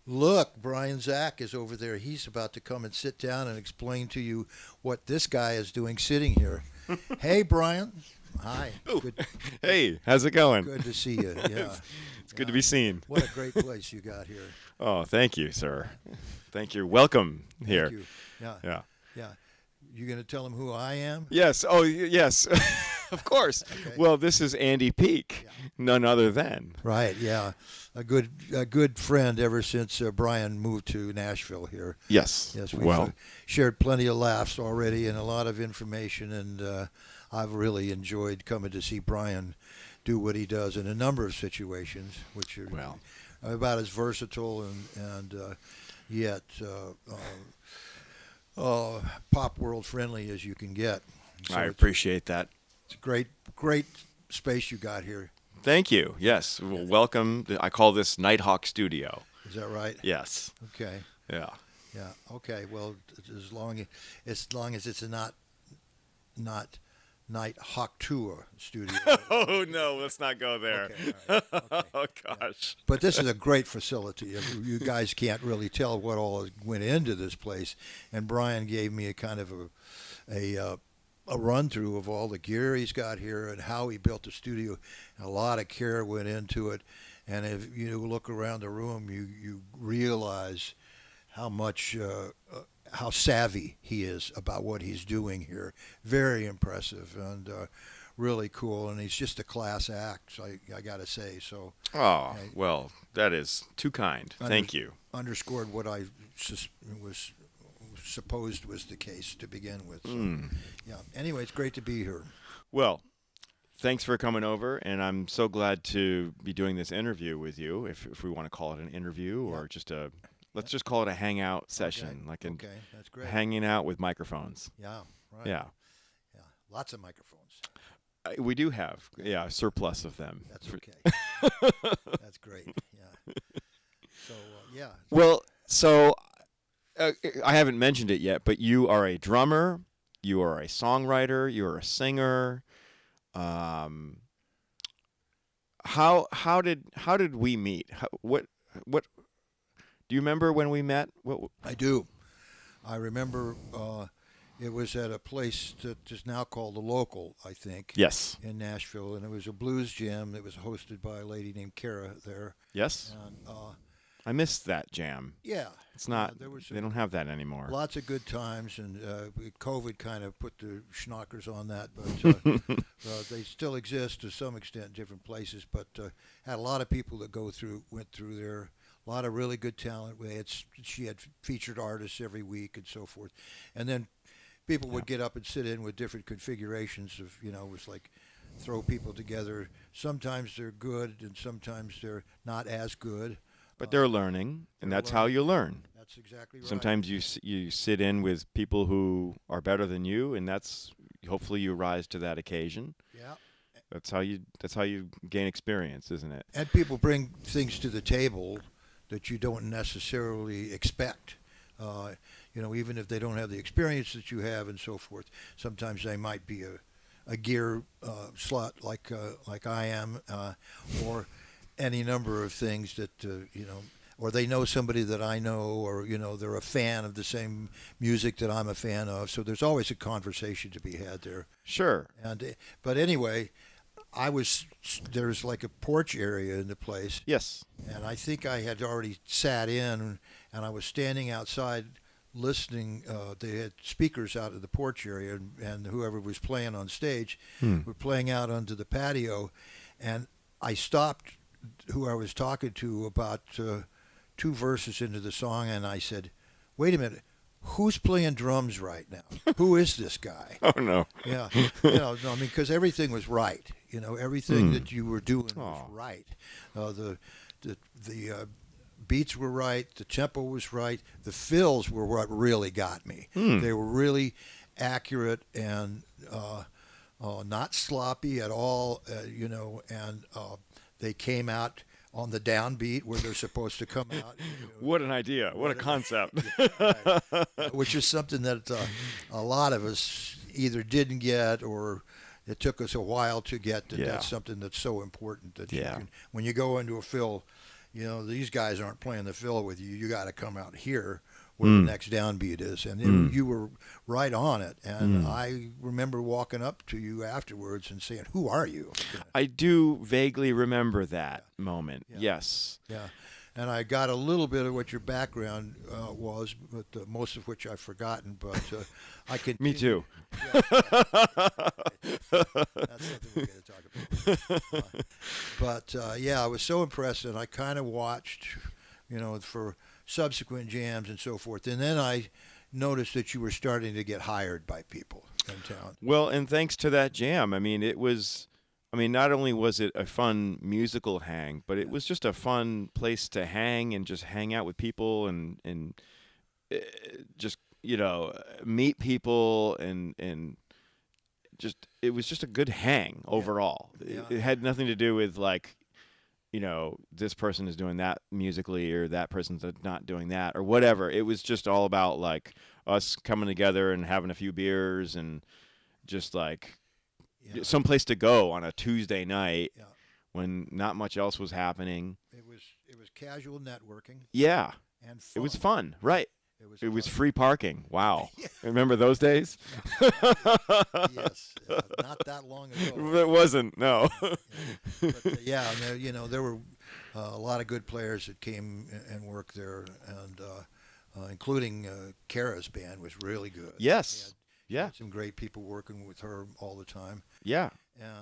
Look, Brian Czach is over there. He's about to come and sit down and explain to you what this guy is doing sitting here. Hey, Brian. Hi. Ooh. Good, Hey, how's it going? good to see you. Yeah. It's good to be seen. What a great place you got here. Oh, thank you, sir. Thank you. Welcome here. Thank you. Yeah. Yeah. Yeah. You going to tell him who I am? Yes. Oh, yes. Of course. Okay. Well, this is Andy Peake, none other than. Right. Yeah. A good friend ever since Brian moved to Nashville here. Yes. Yes. We've Well, shared plenty of laughs already and a lot of information, and I've really enjoyed coming to see Brian do what he does in a number of situations, which are well, about as versatile and yet pop world friendly as you can get. So I appreciate that. it's a great space you got here. Thank you. Yes. Well, welcome. I call this Nighthawk Studio. Is that right? Yes. Okay. Yeah. Yeah. Okay. Well, as long as it's a not Night Hawk Tour studio. Oh no, let's not go there. Okay, all right, okay. Oh gosh. But this is a great facility. You guys can't really tell what all went into this place. And Brian gave me a kind of a run through of all the gear he's got here and how he built the studio. A lot of care went into it. And if you look around the room, you realize how much how savvy he is about what he's doing here. Very impressive and really cool. And he's just a class act, so I got to say. So. Oh, well, that is too kind. Thank you. Underscored what I was supposed was the case to begin with. So, yeah. Anyway, it's great to be here. Well, thanks for coming over, and I'm so glad to be doing this interview with you, if we want to call it an interview or just a, let's just call it a hangout session, like Okay, that's great. hanging out with microphones. Yeah, right. Yeah. Yeah, lots of microphones. We do have, a surplus of them. That's okay. That's great. Yeah. So, yeah. Well, so I haven't mentioned it yet, but you are a drummer, you are a songwriter, you're a singer. How did we meet? What do you remember when we met? I do. I remember it was at a place that is now called the Local, I think. Yes. In Nashville, and it was a blues jam that was hosted by a lady named Kara there. Yes. And, I missed that jam. yeah. It's not. There was They don't have that anymore. lots of good times, and COVID kind of put the schnockers on that, but they still exist to some extent in different places. But had a lot of people that went through there. A lot of really good talent. She had featured artists every week and so forth, and then people would get up and sit in with different configurations of, it was like throw people together. Sometimes they're good, and sometimes they're not as good. But they're learning, and that's how you learn. That's exactly right. Sometimes you sit in with people who are better than you, and hopefully you rise to that occasion. Yeah. That's how you gain experience, isn't it? And people bring things to the table that you don't necessarily expect. Even if they don't have the experience that you have and so forth. Sometimes they might be a gear slut like I am, or any number of things that, or they know somebody that I know, or, they're a fan of the same music that I'm a fan of. So there's always a conversation to be had there. Sure. But anyway, there's like a porch area in the place. Yes. And I think I had already sat in, and I was standing outside listening. They had speakers out of the porch area, and whoever was playing on stage were playing out onto the patio. And I stopped who I was talking to about two verses into the song, and I said, wait a minute. Who's playing drums right now? Who is this guy? Oh, no. Yeah. Because everything was right. Everything that you were doing was right. The beats were right. The tempo was right. The fills were what really got me. They were really accurate and not sloppy at all, and they came out on the downbeat where they're supposed to come out. What an idea. What a concept. Right. Which is something that a lot of us either didn't get or it took us a while to get. That's something that's so important that you can, when you go into a fill, you know, these guys aren't playing the fill with you. You got to come out here where the next downbeat is. And you were right on it. And I remember walking up to you afterwards and saying, "Who are you?" I do vaguely remember that moment. Yeah. Yes. Yeah. And I got a little bit of what your background was, but most of which I've forgotten. But I can. Me too. Yeah, that's something we're going to talk about. But yeah, I was so impressed, and I kind of watched, you know, for subsequent jams and so forth. And then I noticed that you were starting to get hired by people in town. Well, and thanks to that jam, I mean, it was. I mean, not only was it a fun musical hang, but it was just a fun place to hang and just hang out with people and just, you know, meet people and just it was just a good hang overall. Yeah. It had nothing to do with like, you know, this person is doing that musically or that person's not doing that or whatever. It was just all about like us coming together and having a few beers and just like some place to go on a Tuesday night when not much else was happening. It was casual networking. Yeah. And fun. It was fun, right? It was free parking. Wow. Yeah. Remember those days? Yes. Not that long ago. It wasn't, no. But, yeah, and there, you know, there were a lot of good players that came and worked there, and including Kara's band was really good. Yes. She had some great people working with her all the time. Yeah.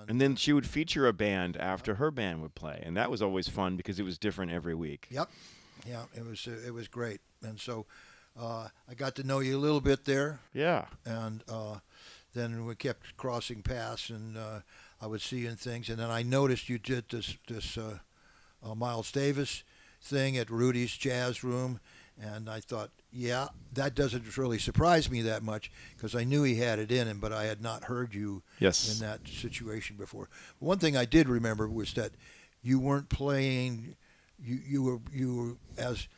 And then she would feature a band after her band would play, and that was always fun because it was different every week. Yep. Yeah, it was great. And so I got to know you a little bit there. Yeah. And then we kept crossing paths, and I would see you in things. And then I noticed you did this Miles Davis thing at Rudy's Jazz Room, and I thought, yeah, that doesn't really surprise me that much because I knew he had it in him, but I had not heard you in that situation before. One thing I did remember was that you weren't playing. You were as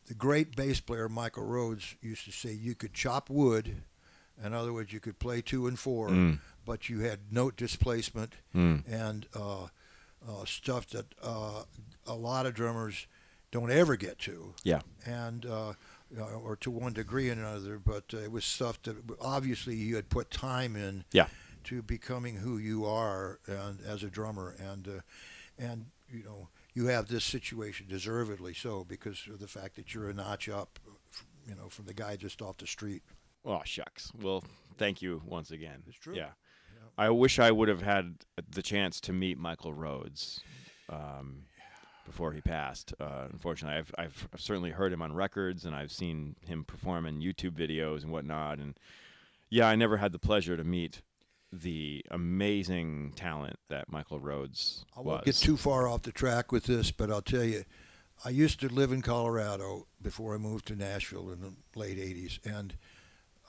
the great bass player Michael Rhodes used to say, you could chop wood. In other words, you could play 2 and 4, but you had note displacement and stuff that a lot of drummers don't ever get to. Yeah. And or to one degree or another, but it was stuff that obviously you had put time in to becoming who you are and as a drummer, and you know, you have this situation deservedly so because of the fact that you're a notch up, you know, from the guy just off the street. Oh, shucks. Well, thank you once again. It's true. Yeah. I wish I would have had the chance to meet Michael Rhodes before he passed. Unfortunately, I've certainly heard him on records, and I've seen him perform in YouTube videos and whatnot. And, yeah, I never had the pleasure to meet the amazing talent that Michael Rhodes was. I won't get too far off the track with this, but I'll tell you, I used to live in Colorado before I moved to Nashville in the late 80s, and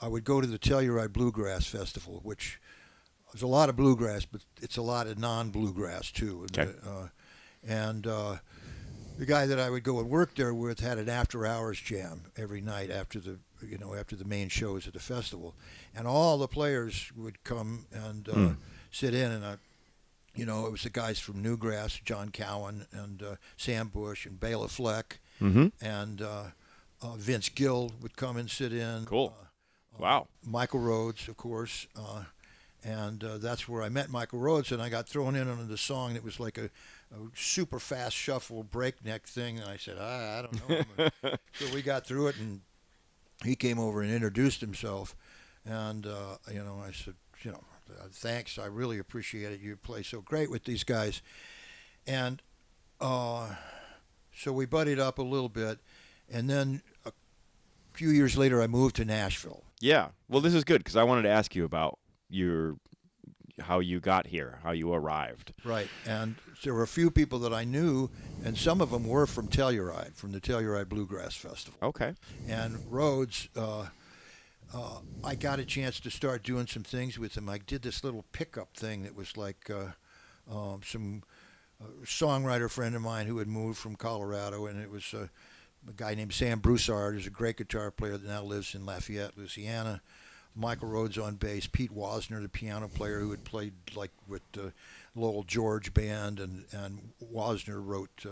I would go to the Telluride Bluegrass Festival, which there's a lot of bluegrass, but it's a lot of non-bluegrass too. Okay. And the guy that I would go and work there with had an after-hours jam every night after the main shows at the festival, and all the players would come and sit in, and it was the guys from Newgrass, John Cowan and Sam Bush and Bela Fleck, and Vince Gill would come and sit in. Cool. Wow. Michael Rhodes, of course, and that's where I met Michael Rhodes, and I got thrown in on the song that was like a super fast shuffle breakneck thing, and I said, I don't know. So we got through it, and he came over and introduced himself, and I said, thanks, I really appreciate it. You play so great with these guys, and so we buddied up a little bit, and then a few years later, I moved to Nashville. Yeah, well, this is good because I wanted to ask you about how you got here, how you arrived. Right, and there were a few people that I knew, and some of them were from Telluride, from the Telluride Bluegrass Festival. Okay. And Rhodes, I got a chance to start doing some things with him. I did this little pickup thing that was like some songwriter friend of mine who had moved from Colorado, and it was a guy named Sam Broussard, who's a great guitar player that now lives in Lafayette, Louisiana. Michael Rhodes on bass, Pete Wasner, the piano player who had played like with the Lowell George band, and Wasner wrote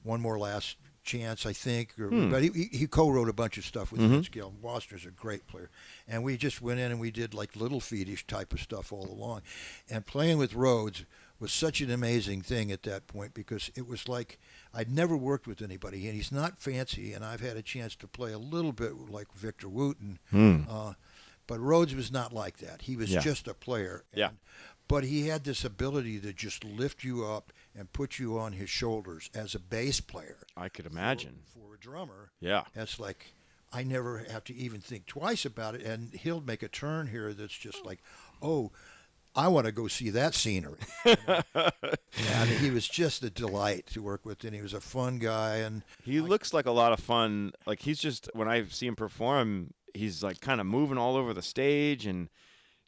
One More Last Chance, I think. But he co-wrote a bunch of stuff with Vince Gill. Wasser's a great player. And we just went in and we did like Little Feetish type of stuff all along. And playing with Rhodes was such an amazing thing at that point because it was like I'd never worked with anybody, and he's not fancy, and I've had a chance to play a little bit like Victor Wooten. But Rhodes was not like that. He was just a player. But he had this ability to just lift you up and put you on his shoulders as a bass player. I could imagine. For a drummer, yeah, that's like I never have to even think twice about it. And he'll make a turn here that's just like, oh, I want to go see that scenery. And he was just a delight to work with, and he was a fun guy. And he looks like a lot of fun. Like he's just, when I see him perform, he's like kind of moving all over the stage and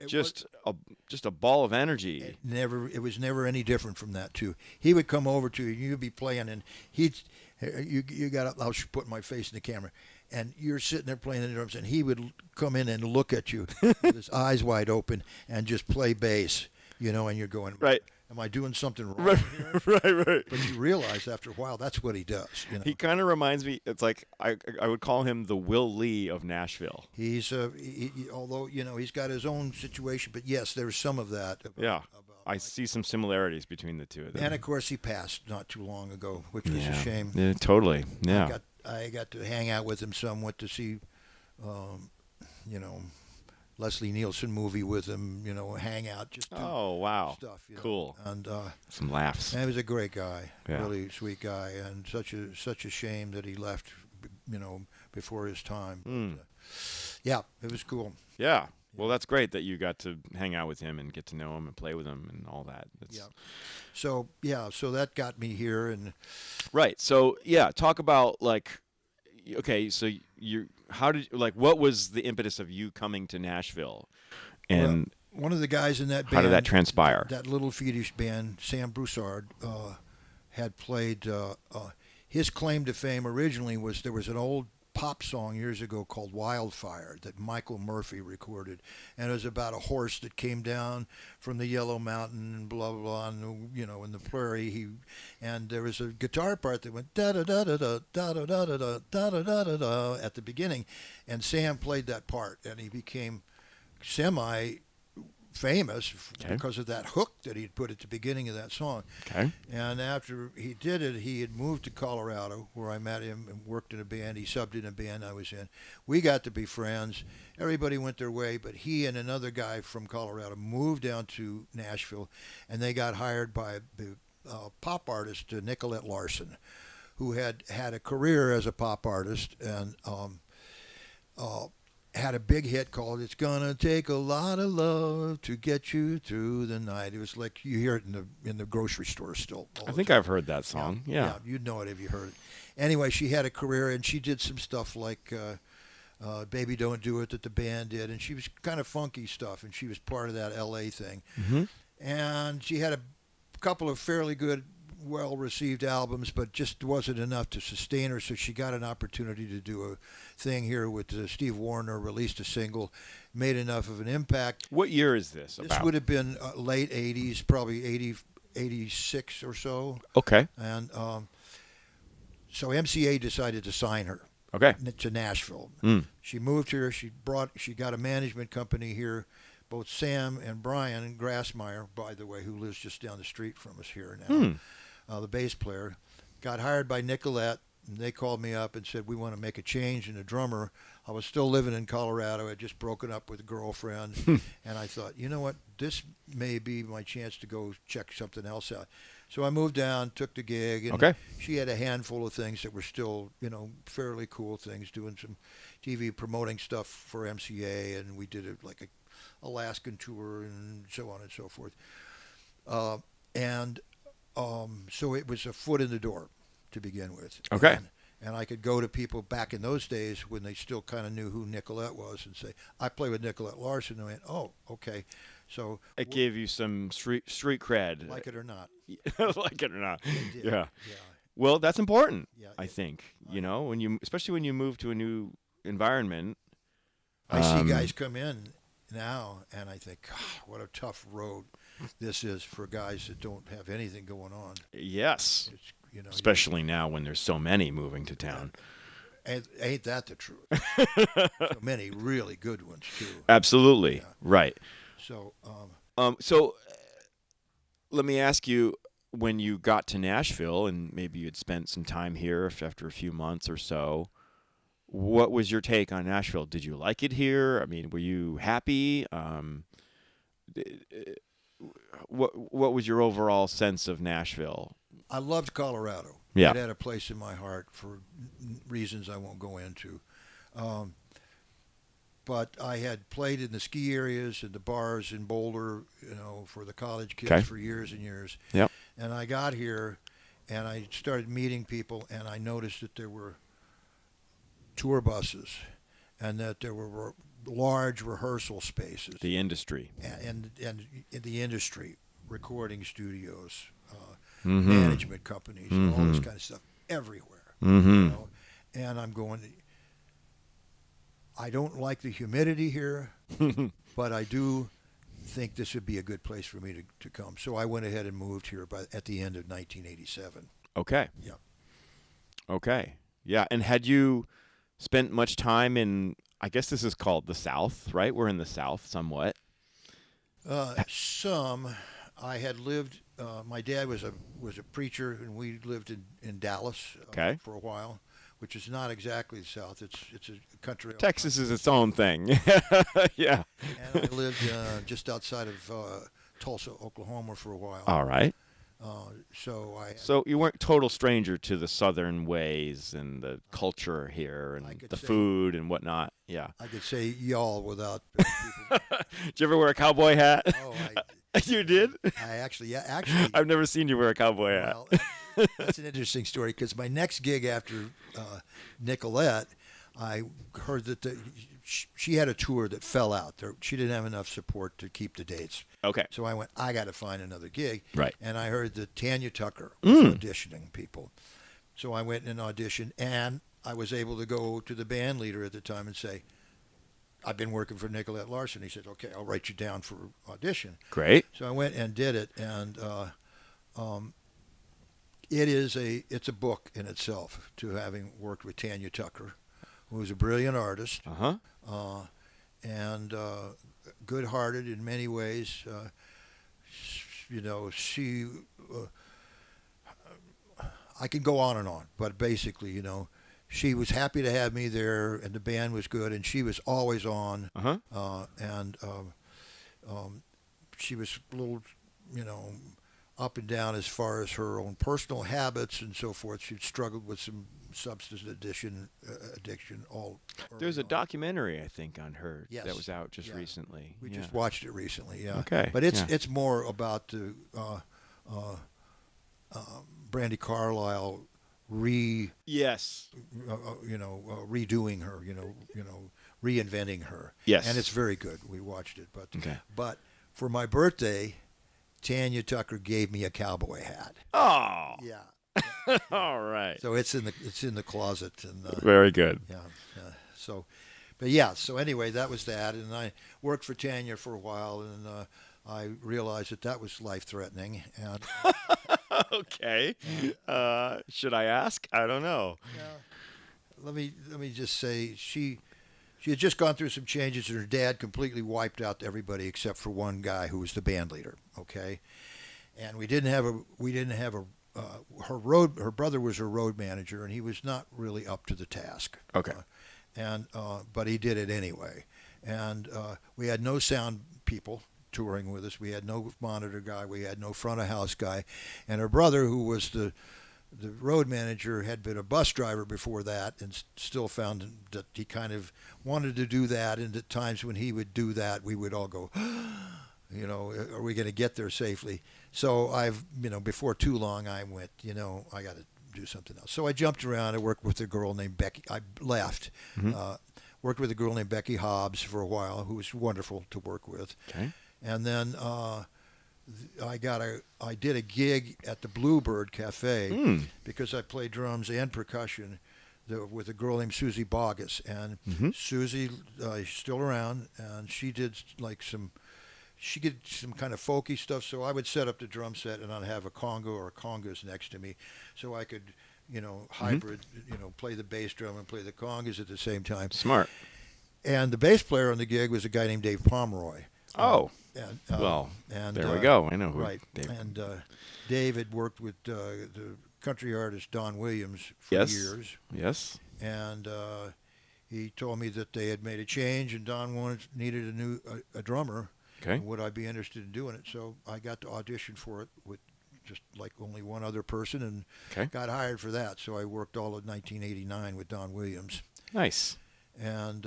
just a ball of energy. It was never any different from that too. He would come over to you, and you'd be playing, and you got up. I'll put my face in the camera. And you're sitting there playing the drums, and he would come in and look at you with his eyes wide open and just play bass, and you're going, right. Am I doing something wrong here? Right. But you realize after a while that's what he does. He kind of reminds me. It's like I would call him the Will Lee of Nashville. He's although he's got his own situation, but yes, there's some of that. I see some similarities between the two of them. And of course, he passed not too long ago, which was a shame. Yeah, totally. Yeah. I got to hang out with him some, went to see, Leslie Nielsen movie with him, hang out, just do stuff. Cool. And some laughs. And he was a great guy, really sweet guy, and such a shame that he left, before his time. But, it was cool. Yeah. Well, that's great that you got to hang out with him and get to know him and play with him and all that. So that got me here. And right. So, talk about what was the impetus of you coming to Nashville? And one of the guys in that band, how did that transpire? That Little Feetish band, Sam Broussard, had played, his claim to fame originally was there was an old pop song years ago called Wildfire that Michael Murphy recorded, and it was about a horse that came down from the Yellow Mountain and blah blah blah, and, in the prairie, and there was a guitar part that went da da da da da da da da da da da da da at the beginning, and Sam played that part, and he became semi famous because of that hook that he'd put at the beginning of that song. Okay. And after he did it, he had moved to Colorado, where I met him and worked in a band. He subbed in a band I was in. We got to be friends. Everybody went their way, but he and another guy from Colorado moved down to Nashville, and they got hired by the pop artist Nicolette Larson, who had a career as a pop artist, and had a big hit called "It's Gonna Take a Lot of Love to Get You Through the Night." It was like you hear it in the grocery store still. I think I've heard that song. Yeah, you'd know it if you heard it. Anyway, she had a career, and she did some stuff like "Baby Don't Do It" that the band did, and she was kind of funky stuff, and she was part of that L.A. thing. Mm-hmm. And she had a couple of fairly good, well-received albums, but just wasn't enough to sustain her, so she got an opportunity to do a thing here with Steve Warner, released a single, made enough of an impact. What year is this about? This would have been late 80s, probably 86 or so. Okay. And so MCA decided to sign her to Nashville. She moved here. She got a management company here. Both Sam and Brian Grassmeyer, by the way, who lives just down the street from us here now, the bass player, got hired by Nicolette, and they called me up and said, we want to make a change in a drummer. I was still living in Colorado. I had just broken up with a girlfriend, and I thought, you know what, this may be my chance to go check something else out. So I moved down, took the gig, and she had a handful of things that were still, fairly cool things, doing some TV promoting stuff for MCA, and we did it like a Alaskan tour and so on and so forth. So it was a foot in the door to begin with. Okay. And I could go to people back in those days when they still kind of knew who Nicolette was and say, I play with Nicolette Larson. And I went, oh, okay. So it gave you some street cred. Like it or not. Like it or not. Yeah. Well, that's important, I think. Especially when you move to a new environment. I see guys come in now, and I think, God, what a tough road this is for guys that don't have anything going on. Yes. You know, especially now when there's so many moving to town. and ain't that the truth? So many really good ones too. Absolutely. Yeah. Right. So So let me ask you, when you got to Nashville and maybe you had spent some time here after a few months or so, what was your take on Nashville? Did you like it here? I mean, were you happy? What was your overall sense of Nashville? I loved Colorado. Yeah. It had a place in my heart for reasons I won't go into. But I had played in the ski areas and the bars in Boulder, you know, for the college kids Okay. for years and years. Yep. And I got here and I started meeting people, and I noticed that there were tour buses and that there were large rehearsal spaces. The industry. And in the industry, recording studios, Mm-hmm. management companies, and all this kind of stuff everywhere. Mm-hmm. You know? And I'm going, I don't like the humidity here, but I do think this would be a good place for me to come. So I went ahead and moved here at the end of 1987. Okay. Yeah. Okay. Yeah. And had you spent much time in, I guess this is called the South, right? We're in the South somewhat. I had lived. My dad was a preacher, and we lived in Dallas Okay. for a while, which is not exactly the South. It's a country. Texas is its own thing. Yeah. And I lived just outside of Tulsa, Oklahoma, for a while. All right. So you weren't total stranger to the Southern ways and the culture here and the food and whatnot. Yeah. I could say y'all without people. Did you ever wear a cowboy hat? Oh, You did? I actually. I've never seen you wear a cowboy hat. Well, that's an interesting story, because my next gig after Nicolette, I heard that she had a tour that fell out. She didn't have enough support to keep the dates. Okay. So I went, I got to find another gig. Right. And I heard that Tanya Tucker was auditioning people. So I went and auditioned, and I was able to go to the band leader at the time and say, I've been working for Nicolette Larson. He said, okay, I'll write you down for audition. Great. So I went and did it, and it's a book in itself, to having worked with Tanya Tucker, who was a brilliant artist. Uh-huh. And good-hearted in many ways. You know, she. I can go on and on, but basically, you know, she was happy to have me there, and the band was good, and she was always on. Uh-huh. She was a little, you know, up and down as far as her own personal habits and so forth. She struggled with some substance addiction all There's a early on. documentary, I think, on her Yes. that was out just Yeah. recently. We Yeah. just watched it recently, yeah. Okay. But it's Yeah. it's more about the Brandy Carlisle Yes. redoing her, reinventing her. Yes. And it's very good. We watched it, Okay. but for my birthday, Tanya Tucker gave me a cowboy hat. Oh. Yeah. All right. So it's in the closet, and Very good. yeah. So, but yeah. So anyway, that was that, and I worked for Tanya for a while, and I realized that was life-threatening, and Okay. Should I ask? I don't know. let me just say she had just gone through some changes, and her dad completely wiped out everybody except for one guy who was the band leader. Okay, and we didn't have a her brother was her road manager, and he was not really up to the task. Okay. But he did it anyway, and we had no sound people touring with us. We had no monitor guy. We had no front of house guy, and her brother, who was the road manager, had been a bus driver before that, and still found that he kind of wanted to do that. And at times when he would do that, we would all go, are we going to get there safely? So before too long, I went, I got to do something else. So I jumped around. I worked with a girl named Becky. I left. Mm-hmm. Worked with a girl named Becky Hobbs for a while, who was wonderful to work with. Okay. And then I did a gig at the Bluebird Cafe because I played drums and percussion with a girl named Susie Boggess. And Susie is still around, and she did she did some kind of folky stuff, so I would set up the drum set and I'd have a conga or congas next to me, so I could, hybrid, play the bass drum and play the congas at the same time. Smart. And the bass player on the gig was a guy named Dave Pomeroy. There we go. I know who. Right. Dave. And Dave had worked with the country artist Don Williams for years. Yes. And he told me that they had made a change, and Don needed a drummer. Okay. And would I be interested in doing it? So I got to audition for it with just like only one other person, and got hired for that. So I worked all of 1989 with Don Williams. Nice. And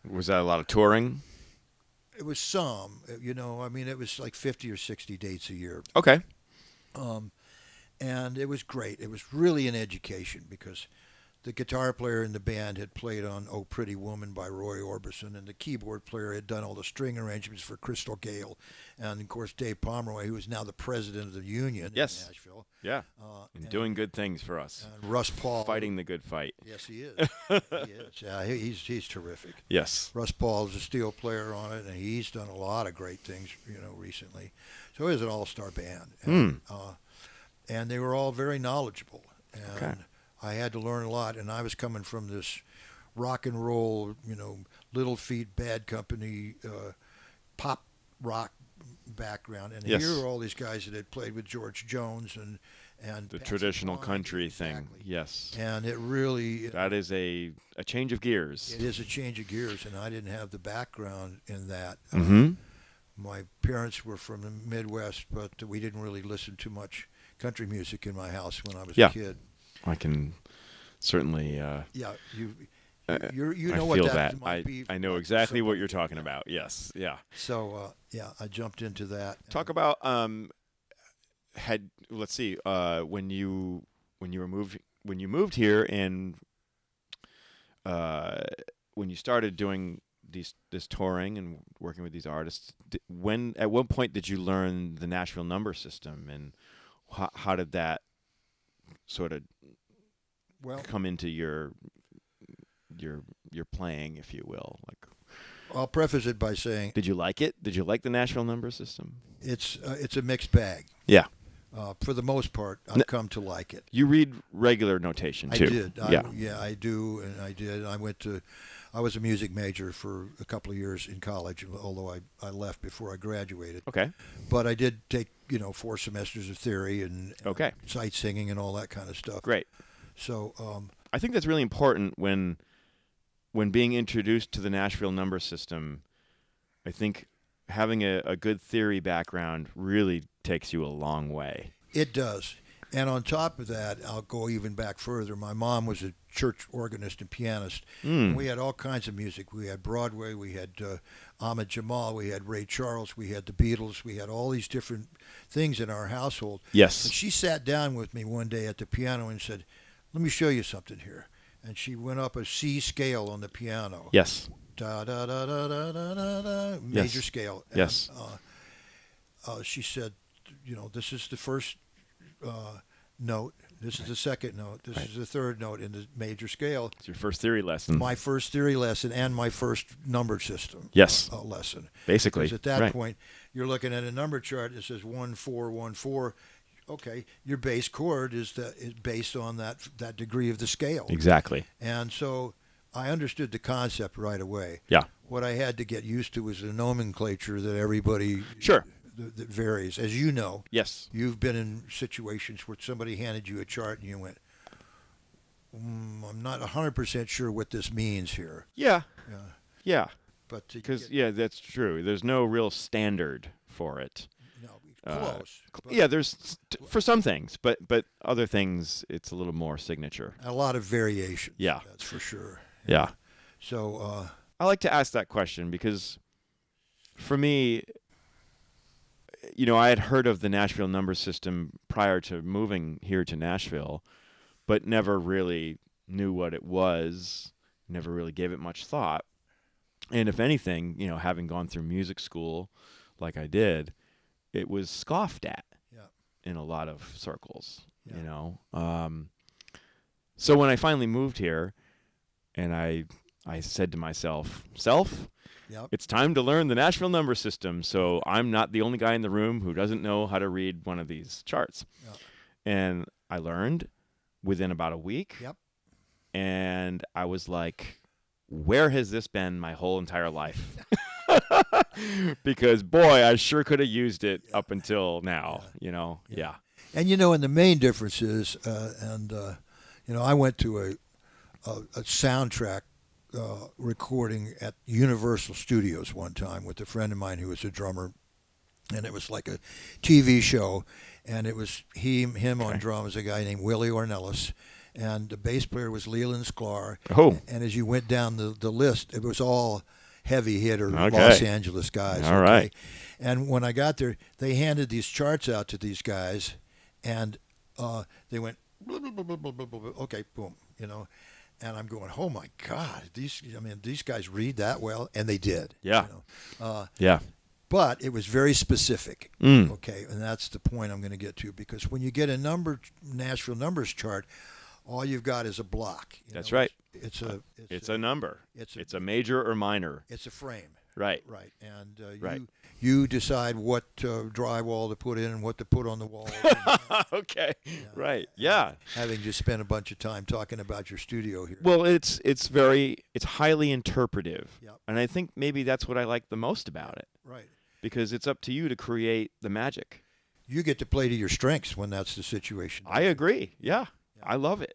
was that a lot of touring? it was some. It was like 50 or 60 dates a year. Okay. And it was great. It was really an education because the guitar player in the band had played on "Oh Pretty Woman" by Roy Orbison, and the keyboard player had done all the string arrangements for Crystal Gale, and of course Dave Pomeroy, who is now the president of the union in Nashville. Yeah, and doing good things for us. And Russ Paul, fighting the good fight. Yes, he is. He is. Yeah, he's terrific. Yes. Russ Paul is a steel player on it, and he's done a lot of great things, recently. So it was an all-star band, and they were all very knowledgeable. And I had to learn a lot, and I was coming from this rock and roll, Little Feat, Bad Company, pop rock background, and here are all these guys that had played with George Jones and the traditional country thing. Yes, and it really that is a change of gears. It is a change of gears, and I didn't have the background in that. My parents were from the Midwest, but we didn't really listen to much country music in my house when I was a kid. I can certainly. You know what that might be. I know exactly what you're talking about. Yes, yeah. So I jumped into that. Talk about let's see, when you moved here and when you started doing this touring and working with these artists, at what point did you learn the Nashville number system, and how did that sort of come into your playing, if you will? Like, I'll preface it by saying, did you like it? Did you like the Nashville number system? It's a mixed bag. Yeah. For the most part, I've come to like it. You read regular notation too. I did. I do, and I did. I was a music major for a couple of years in college, although I left before I graduated. Okay. But I did take 4 semesters of theory and sight singing and all that kind of stuff. Great. So I think that's really important when being introduced to the Nashville number system. I think having a good theory background really takes you a long way. It does. And on top of that, I'll go even back further. My mom was a church organist and pianist. And we had all kinds of music. We had Broadway, we had Ahmed Jamal, we had Ray Charles, we had the Beatles, we had all these different things in our household. Yes. And she sat down with me one day at the piano and said, "Let me show you something here." And she went up a C scale on the piano. Yes. Da da da da da da da da. Major scale. And, yes. She said, this is the first note. This is the second note. This is the third note in the major scale. It's your first theory lesson. My first theory lesson and my first number system. Yes. Lesson. Basically. Because at that point, you're looking at a number chart that says 1 4 1 4. Okay, your bass chord is based on that degree of the scale. Exactly. And so I understood the concept right away. Yeah. What I had to get used to was the nomenclature that everybody that varies. As you know, yes, you've been in situations where somebody handed you a chart and you went, I'm not 100% sure what this means here. Yeah. Yeah. Yeah. But because that's true. There's no real standard for it. No, close. There's for some things, but other things it's a little more signature. A lot of variation. Yeah, that's for sure. Yeah. So I like to ask that question because, for me, I had heard of the Nashville number system prior to moving here to Nashville, but never really knew what it was. Never really gave it much thought. And if anything, having gone through music school like I did, it was scoffed at in a lot of circles, So when I finally moved here and I said to myself, Yep. It's time to learn the Nashville number system. So I'm not the only guy in the room who doesn't know how to read one of these charts. Yep. And I learned within about a week. Yep. And I was like, where has this been my whole entire life? Because, boy, I sure could have used it up until now, Yeah. And, and the main difference is, I went to a soundtrack recording at Universal Studios one time with a friend of mine who was a drummer, and it was like a TV show, and it was him on drums, a guy named Willie Ornelas, and the bass player was Leland Sklar. Oh. And as you went down the list, it was all heavy hitter Los Angeles guys. All right. And when I got there, they handed these charts out to these guys, and they went, blah, blah, blah, blah, blah, blah, blah, okay, boom, And I'm going, oh my God, these guys read that well, and they did. Yeah. Yeah. But it was very specific. Okay, and that's the point I'm going to get to, because when you get a Nashville numbers chart, all you've got is a block. That's right. It's a number. It's a major or minor. It's a frame. Right. Right. And you decide what drywall to put in and what to put on the wall. Okay. Right. Yeah. Having just spent a bunch of time talking about your studio here. Well, it's highly interpretive. Yep. And I think maybe that's what I like the most about it. Right. Because it's up to you to create the magic. You get to play to your strengths when that's the situation. I agree. Yeah. I love it.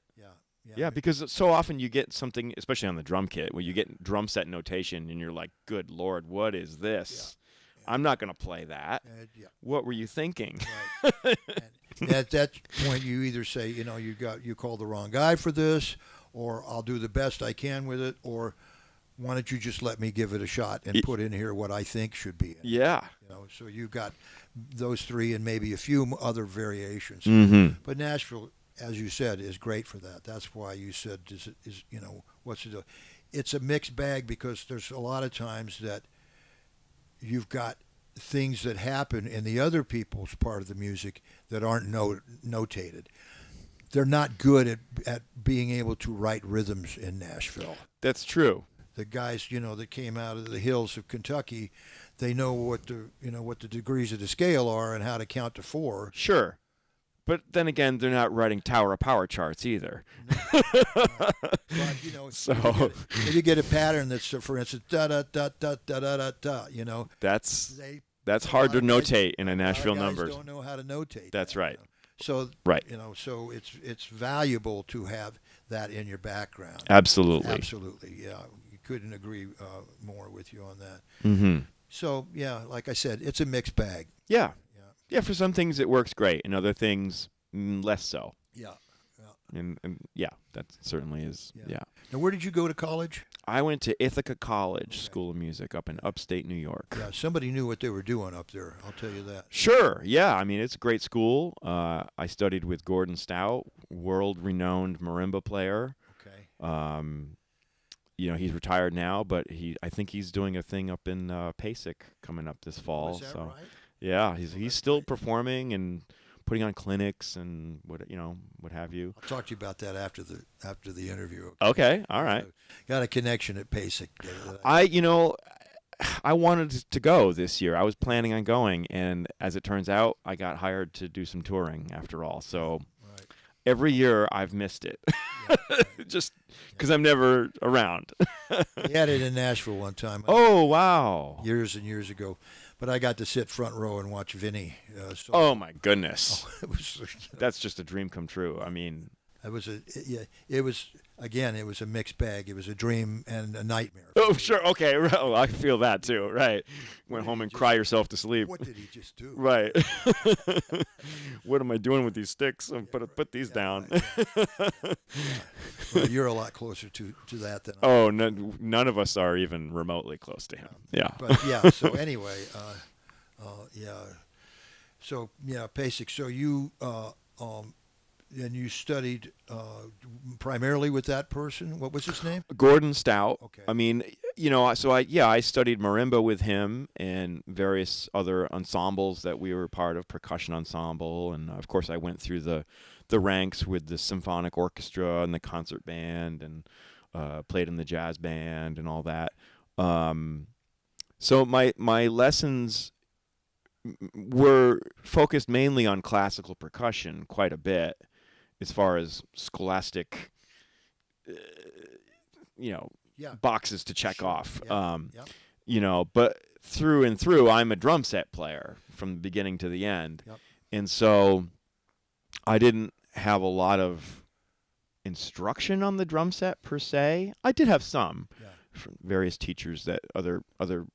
Yeah, because so often you get something, especially on the drum kit, where you get drum set notation and you're like, good Lord, what is this? I'm not going to play that. What were you thinking? Right. And at that point, you either say, you called the wrong guy for this, or I'll do the best I can with it, or why don't you just let me give it a shot and put in here what I think should be in it. Yeah. So you've got those three and maybe a few other variations. Mm-hmm. But Nashville, as you said, is great for that. That's why you said, what's the deal? It's a mixed bag, because there's a lot of times that you've got things that happen in the other people's part of the music that aren't notated. They're not good at being able to write rhythms in Nashville. That's true. The guys, that came out of the hills of Kentucky, they know what the degrees of the scale are and how to count to 4. Sure. But then again, they're not writing Tower of Power charts either. No. But, so if you get a pattern that's, for instance, da da da da da da da, that's hard to notate in a Nashville numbers. Don't know how to notate. That's right. So right. So it's valuable to have that in your background. Absolutely. Absolutely. Yeah, you couldn't agree more with you on that. Mm-hmm. So yeah, like I said, it's a mixed bag. Yeah. Yeah, for some things it works great, and other things less so. Yeah. And that certainly is. Yeah. Now, where did you go to college? I went to Ithaca College School of Music up in upstate New York. Yeah, somebody knew what they were doing up there, I'll tell you that. Sure, yeah. I mean, it's a great school. I studied with Gordon Stout, world-renowned marimba player. Okay. He's retired now, but I think he's doing a thing up in Pasek coming up this fall. Is that so. right? Yeah, he's still performing and putting on clinics and what have you. I'll talk to you about that after the interview. Okay, all right. Got a connection at Pasek. I wanted to go this year. I was planning on going, and as it turns out, I got hired to do some touring after all. So every year I've missed it, just because I'm never around. He had it in Nashville one time. Oh, wow. Years and years ago. But I got to sit front row and watch Vinny. Oh my goodness! Oh, that's just a dream come true. I mean, it was a mixed bag. It was a dream and a nightmare. Oh, sure, okay, well, I feel that too. Right, went home and cry yourself to sleep. What did he just do? Right. What am I doing with these sticks? Put these down. Right. Well, you're a lot closer to that than I am. None of us are even remotely close to him. Yeah. But yeah. So anyway, So Pasek. So you and you studied primarily with that person. What was his name? Gordon Stout. Okay. I mean, I studied marimba with him and various other ensembles that we were part of, percussion ensemble, and of course I went through the ranks with the symphonic orchestra and the concert band, and played in the jazz band and all that. So my lessons were focused mainly on classical percussion quite a bit, as far as scholastic, Yeah. boxes to check Sure. off. Yep. But through and through, I'm a drum set player from the beginning to the end. Yep. And so I didn't have a lot of instruction on the drum set per se. I did have some from various teachers, that other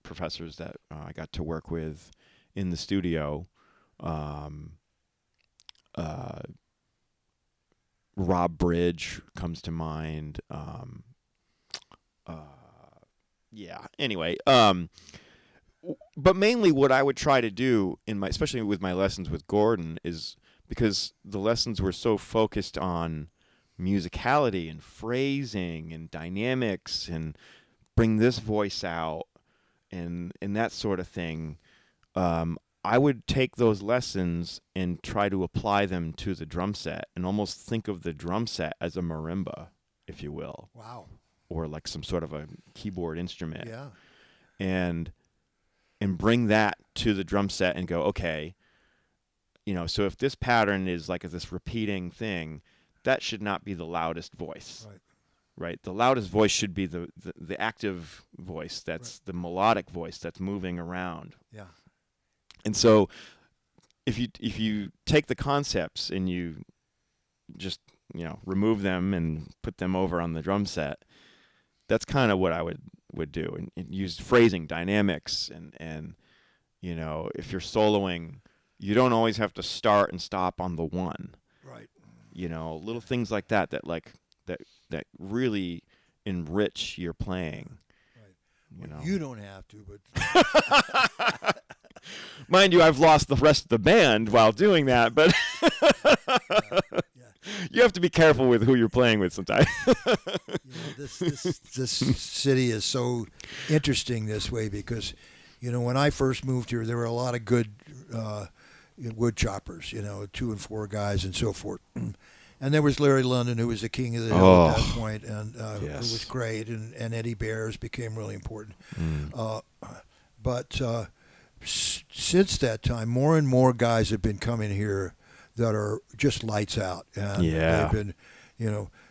professors that I got to work with in the studio. Rob Bridge comes to mind. Anyway, but mainly what I would try to do especially with my lessons with Gordon, is because the lessons were so focused on musicality and phrasing and dynamics and bring this voice out and that sort of thing. I would take those lessons and try to apply them to the drum set, and almost think of the drum set as a marimba, if you will. Wow. Or like some sort of a keyboard instrument. Yeah. And bring that to the drum set and go, okay, so if this pattern is like this repeating thing, that should not be the loudest voice. Right? The loudest voice should be the active voice, that's the melodic voice that's moving around. Yeah. And so if you take the concepts and you just, remove them and put them over on the drum set, that's kind of what I would do, and use phrasing, dynamics, and if you're soloing, you don't always have to start and stop on the one. Right. Little things like that that really enrich your playing. Right. Well, you don't have to, but mind you, I've lost the rest of the band while doing that, but you have to be careful with who you're playing with sometimes. This city is so interesting this way because, when I first moved here, there were a lot of good wood choppers, 2 and 4 guys and so forth. And there was Larry London, who was the king of the hill at that point, and who was great. And Eddie Bears became really important. But since that time, more and more guys have been coming here that are just lights out. And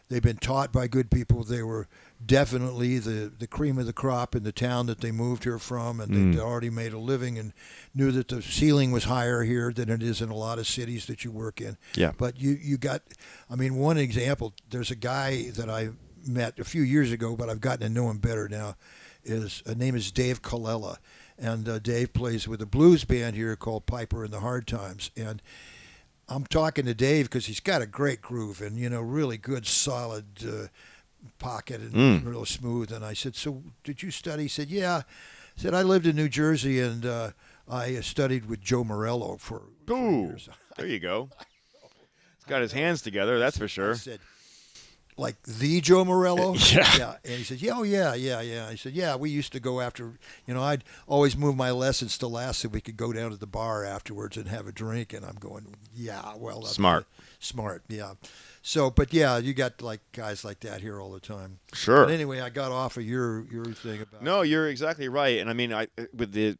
they've been taught by good people. They were definitely the cream of the crop in the town that they moved here from, and they'd already made a living and knew that the ceiling was higher here than it is in a lot of cities that you work in. Yeah. But you got, one example, there's a guy that I met a few years ago, but I've gotten to know him better now. His name is Dave Colella, and Dave plays with a blues band here called Piper and the Hard Times. And I'm talking to Dave because he's got a great groove and, really good, solid pocket and real smooth. And I said, so did you study? He said, yeah. I said, I lived in New Jersey and I studied with Joe Morello for years. There you go. He's got his hands together, that's for sure. I said, like the Joe Morello? Yeah. And he said, yeah. I said, yeah, we used to go after, I'd always move my lessons to last so we could go down to the bar afterwards and have a drink. And I'm going, yeah, well. Smart, yeah. So, but yeah, you got like guys like that here all the time. Sure. But anyway, I got off of your thing about. No, you're exactly right. And I with the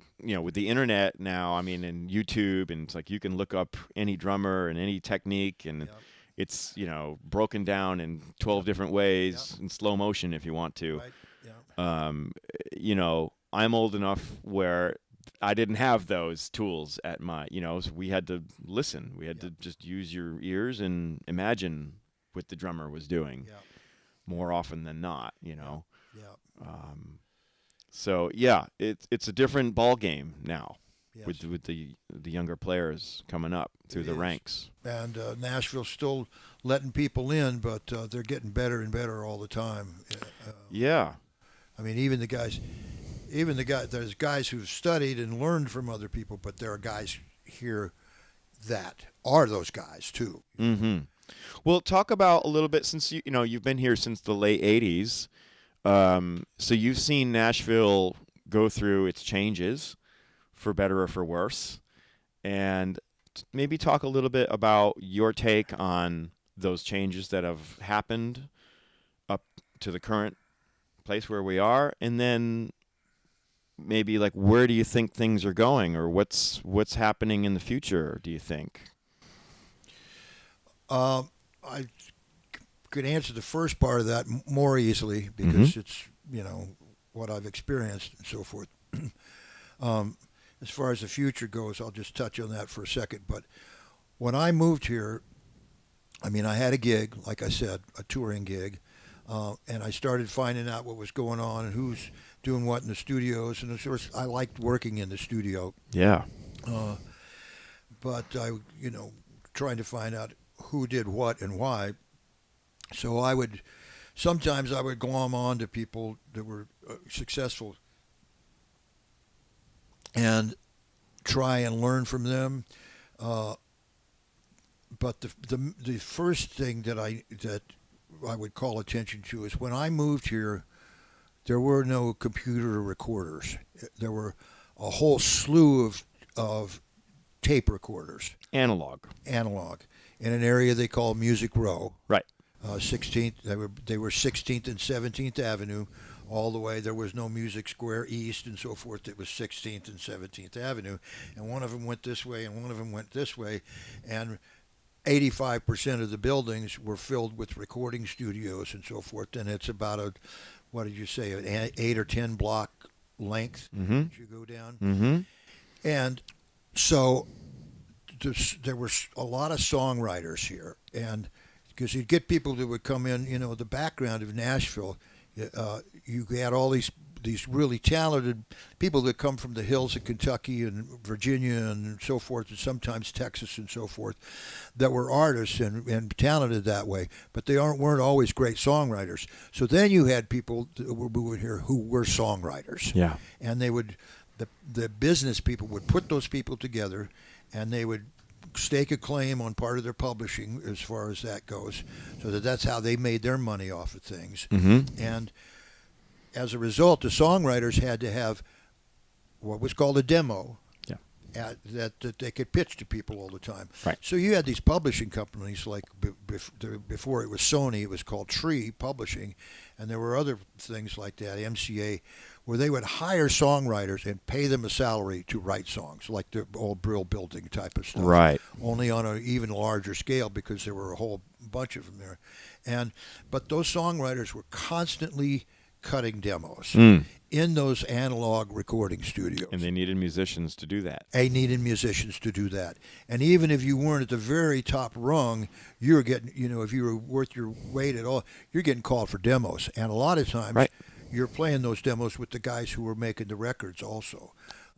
internet now, and YouTube, and it's like you can look up any drummer and any technique, and it's broken down in 12 different ways in slow motion if you want to. Right. Yeah. I'm old enough where I didn't have those tools at my, so we had to listen. We had to just use your ears and imagine what the drummer was doing more often than not, Yeah. So it's a different ball game now. Yes. With the younger players coming up through the ranks. And Nashville's still letting people in, but they're getting better and better all the time. Yeah. Even the guys, there's guys who've studied and learned from other people, but there are guys here that are those guys too. Mm-hmm. Well, talk about a little bit, since you've been here since the late 80s. So you've seen Nashville go through its changes, for better or for worse, and maybe talk a little bit about your take on those changes that have happened up to the current place where we are, and then maybe like where do you think things are going, or what's happening in the future, do you think? I could answer the first part of that more easily because it's, what I've experienced and so forth. As far as the future goes, I'll just touch on that for a second. But when I moved here, I had a gig, like I said, a touring gig, and I started finding out what was going on and who's doing what in the studios. And of course, I liked working in the studio. Yeah. But I, trying to find out who did what and why. So sometimes I would glom on to people that were successful and try and learn from them. But the first thing that I would call attention to is when I moved here, there were no computer recorders. There were a whole slew of tape recorders. Analog. In an area they call Music Row. Right. 16th. They were 16th and 17th Avenue, all the way. There was no Music Square East and so forth. It was 16th and 17th Avenue, and one of them went this way and one of them went this way, and 85% of the buildings were filled with recording studios and so forth. And it's about an 8 or 10 block length that you go down. And so there were a lot of songwriters here, and because you'd get people that would come in, the background of Nashville, you had all these really talented people that come from the hills of Kentucky and Virginia and so forth, and sometimes Texas and so forth, that were artists and talented that way, but they weren't always great songwriters. So then you had people that were moving here who were songwriters. Yeah. And they would, the business people would put those people together, and they would stake a claim on part of their publishing as far as that goes, so that's how they made their money off of things. And as a result, the songwriters had to have what was called a demo that they could pitch to people all the time. Right. So you had these publishing companies, like before it was Sony, it was called Tree Publishing, and there were other things like that, MCA, where they would hire songwriters and pay them a salary to write songs, like the old Brill Building type of stuff. Right. Only on an even larger scale, because there were a whole bunch of them there. But those songwriters were constantly cutting demos in those analog recording studios. And they needed musicians to do that. And even if you weren't at the very top rung, you were getting, if you were worth your weight at all, you're getting called for demos. And a lot of times, you're playing those demos with the guys who were making the records also.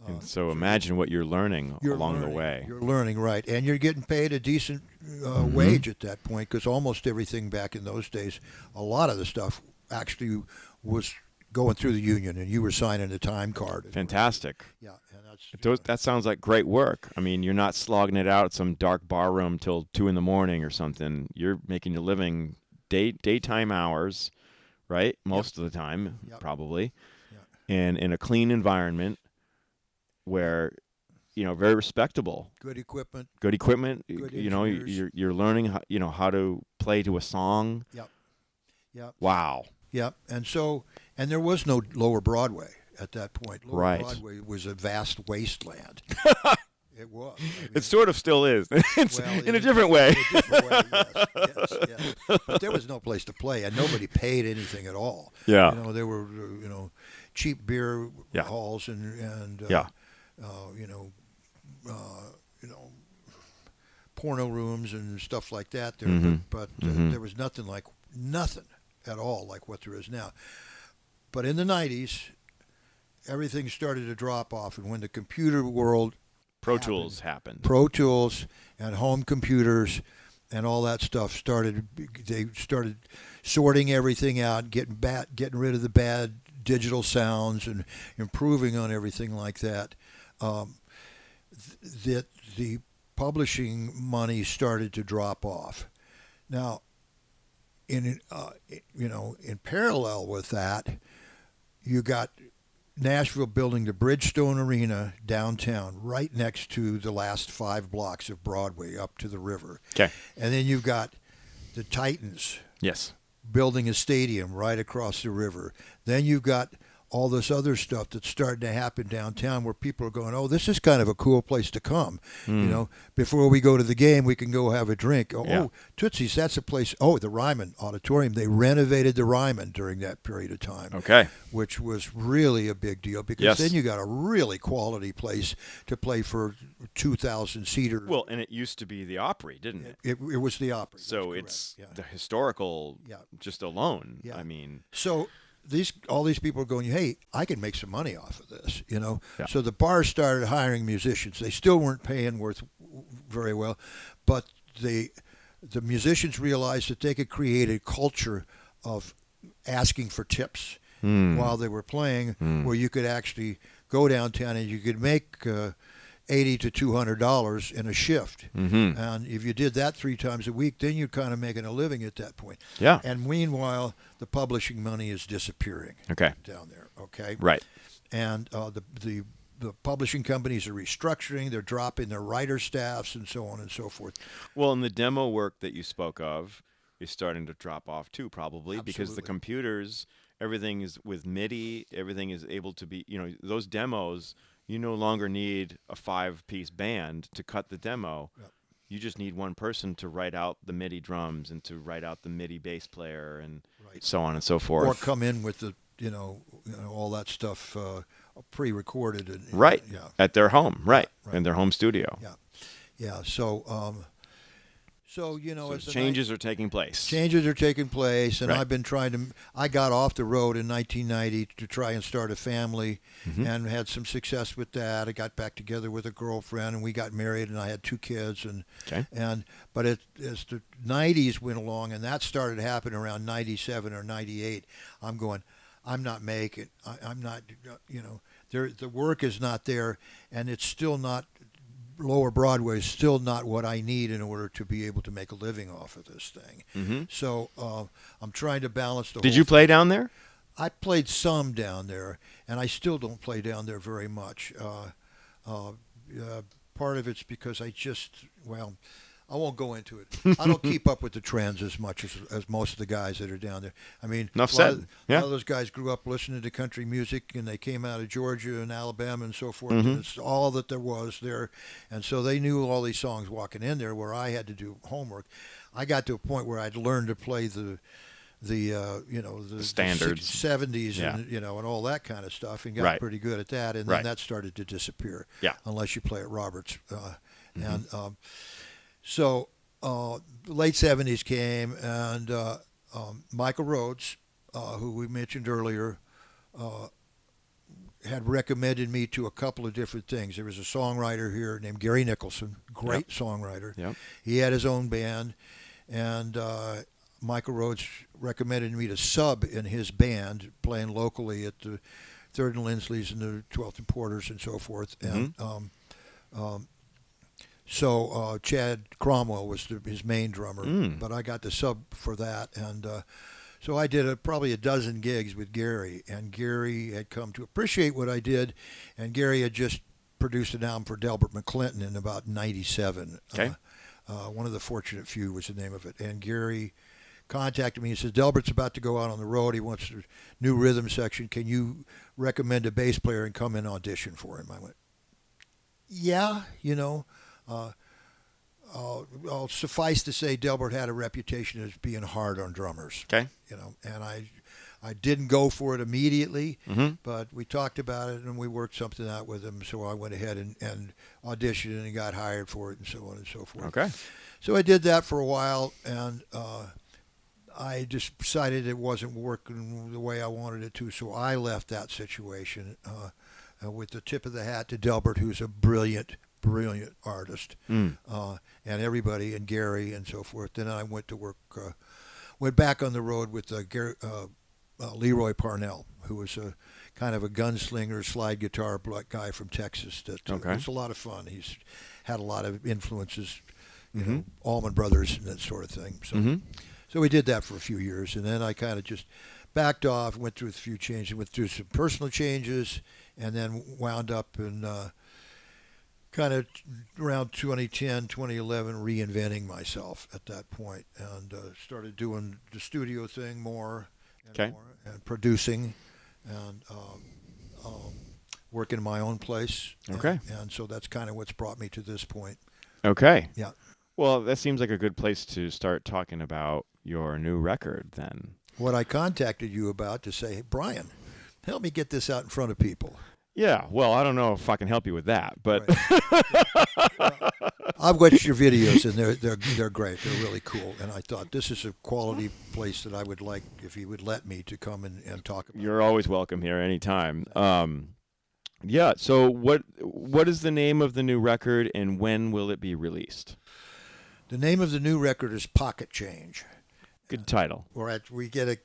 And so imagine what you're learning along the way. You're learning, right. And you're getting paid a decent wage at that point, because almost everything back in those days, a lot of the stuff actually was going through the union, and you were signing a time card. Fantastic. Yeah, and that sounds like great work. You're not slogging it out at some dark bar room till 2 a.m. or something. You're making your living daytime hours, right? Most of the time, probably, and in a clean environment where, very respectable. Good equipment. Good engineers. You're learning how to play to a song. Yep. Wow. Yep. And there was no Lower Broadway at that point. Lower Broadway was a vast wasteland. It was. It sort of still is. In a different way. Yes. But there was no place to play, and nobody paid anything at all. Yeah. There were, cheap beer halls and porno rooms and stuff like that there. But there was nothing at all like what there is now. But in the 90s, everything started to drop off, and when the computer world Pro Tools happened. Pro Tools and home computers and all that stuff they started sorting everything out, getting rid of the bad digital sounds and improving on everything like that. That the publishing money started to drop off. Now, in parallel with that, you got Nashville building the Bridgestone Arena downtown, right next to the last 5 blocks of Broadway up to the river. Okay. And then you've got the Titans. Yes. Building a stadium right across the river. Then you've got all this other stuff that's starting to happen downtown where people are going, oh, this is kind of a cool place to come. You know, before we go to the game, we can go have a drink. Oh, Tootsie's, that's a place. Oh, the Ryman Auditorium. They renovated the Ryman during that period of time. Okay. Which was really a big deal because then you got a really quality place to play for 2,000-seater. Well, and it used to be the Opry, didn't it? It was the Opry. So it's the historical just alone. I mean. So all these people are going, hey, I can make some money off of this, you know. So the bar started hiring musicians. They still weren't paying very well, but the musicians realized that they could create a culture of asking for tips while they were playing, where you could actually go downtown and you could make $80 to $200 in a shift. And if you did that 3 times a week, then you're kind of making a living at that point. Yeah. And meanwhile, the publishing money is disappearing down there. Okay. Right. And the publishing companies are restructuring. They're dropping their writer staffs and so on and so forth. Well, and the demo work that you spoke of is starting to drop off too, probably, because the computers, everything is with MIDI, everything is able to be, you know, those demos, you no longer need a 5-piece band to cut the demo. You just need one person to write out the MIDI drums and to write out the MIDI bass player and so on and so forth. Or come in with the, you know all that stuff pre-recorded. And, at their home, in their home studio. So, you know, so changes are taking place. Changes are taking place, and I've been I got off the road in 1990 to try and start a family, and had some success with that. I got back together with a girlfriend, and we got married, and I had 2 kids. But as the 90s went along, and that started happening around 97 or 98, I'm going, I'm not making, I'm not, you know, the work is not there, and it's still not. Lower Broadway is still not what I need in order to be able to make a living off of this thing. So I'm trying to balance the. Did you play down there? I played some down there, and I still don't play down there very much. Part of it's because I won't go into it. I don't keep up with the trends as much as most of the guys that are down there. I mean, enough said. A lot of those guys grew up listening to country music, and they came out of Georgia and Alabama and so forth. And it's all that there was there, and so they knew all these songs walking in there. Where I had to do homework, I got to a point where I'd learned to play the standards, 70s, and and all that kind of stuff, and got pretty good at that. And then that started to disappear. Unless you play at Roberts, and. So late 70s came, and Michael Rhodes, who we mentioned earlier, had recommended me to a couple of different things. There was a songwriter here named Gary Nicholson, great songwriter. He had his own band, and Michael Rhodes recommended me to sub in his band, playing locally at the 3rd and Lindsley's and the 12th and Porters and so forth. And So Chad Cromwell was his main drummer, but I got the sub for that. And so I did probably a dozen gigs with Gary, and Gary had come to appreciate what I did, and Gary had just produced an album for Delbert McClinton in about 97. One of the Fortunate Few was the name of it. And Gary contacted me and says, Delbert's about to go out on the road. He wants a new rhythm section. Can you recommend a bass player and come and audition for him? I went, yeah, you know. I'll suffice to say Delbert had a reputation as being hard on drummers. You know, and I didn't go for it immediately, but we talked about it and we worked something out with him. So I went ahead and auditioned and got hired for it and so on and so forth. So I did that for a while, and I just decided it wasn't working the way I wanted it to. So I left that situation with the tip of the hat to Delbert, who's a brilliant artist, and everybody, and Gary and so forth. Then I went to work, went back on the road with Leroy Parnell, who was a kind of a gunslinger, slide guitar guy from Texas. That was a lot of fun. He's had a lot of influences, you know, Allman Brothers and that sort of thing. So we did that for a few years, and then I kind of just backed off, went through a few changes, went through some personal changes, and then wound up in kind of around 2010, 2011, reinventing myself at that point, and started doing the studio thing more and more, and producing, and working in my own place. Okay. And so that's kind of what's brought me to this point. Okay. Yeah. Well, that seems like a good place to start talking about your new record then. What I contacted you about to say, hey, Brian, help me get this out in front of people. Yeah, well, I don't know if I can help you with that, but Right. I've watched your videos, and they're great. They're really cool. And I thought this is a quality place that I would like, if you would let me, to come and talk about. You're always welcome here anytime. Yeah, so what is the name of the new record, and when will it be released? The name of the new record is Pocket Change. Good title. We get a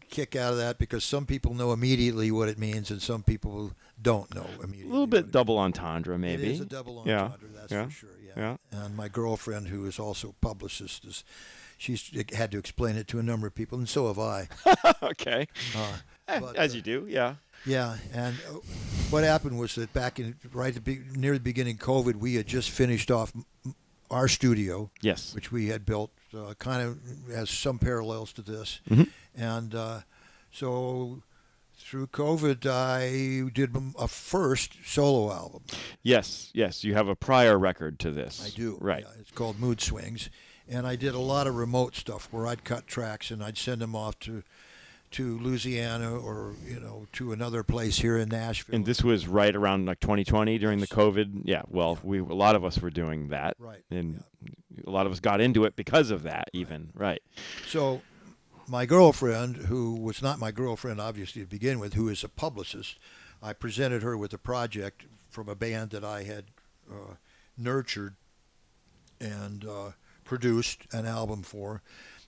kick out of that because some people know immediately what it means, and some people don't know immediately. A little bit double entendre, maybe. It is a double entendre, that's Yeah. for sure. Yeah. And my girlfriend, who is also a publicist, she's had to explain it to a number of people, and so have I. Okay. But, as you do, yeah. Yeah, and what happened was that back near the beginning of COVID, we had just finished off our studio, Yes. which we had built, kind of has some parallels to this. Mhm. And so through COVID, I did a first solo album. Yes. You have a prior record to this. I do. Right. Yeah, it's called Mood Swings. And I did a lot of remote stuff where I'd cut tracks and I'd send them off to Louisiana or, to another place here in Nashville. And this was right around like 2020 during the COVID. Yeah, well, a lot of us were doing that. Right. And a lot of us got into it because of that even. Right. So my girlfriend, who was not my girlfriend obviously to begin with, who is a publicist, I presented her with a project from a band that I had nurtured and produced an album for.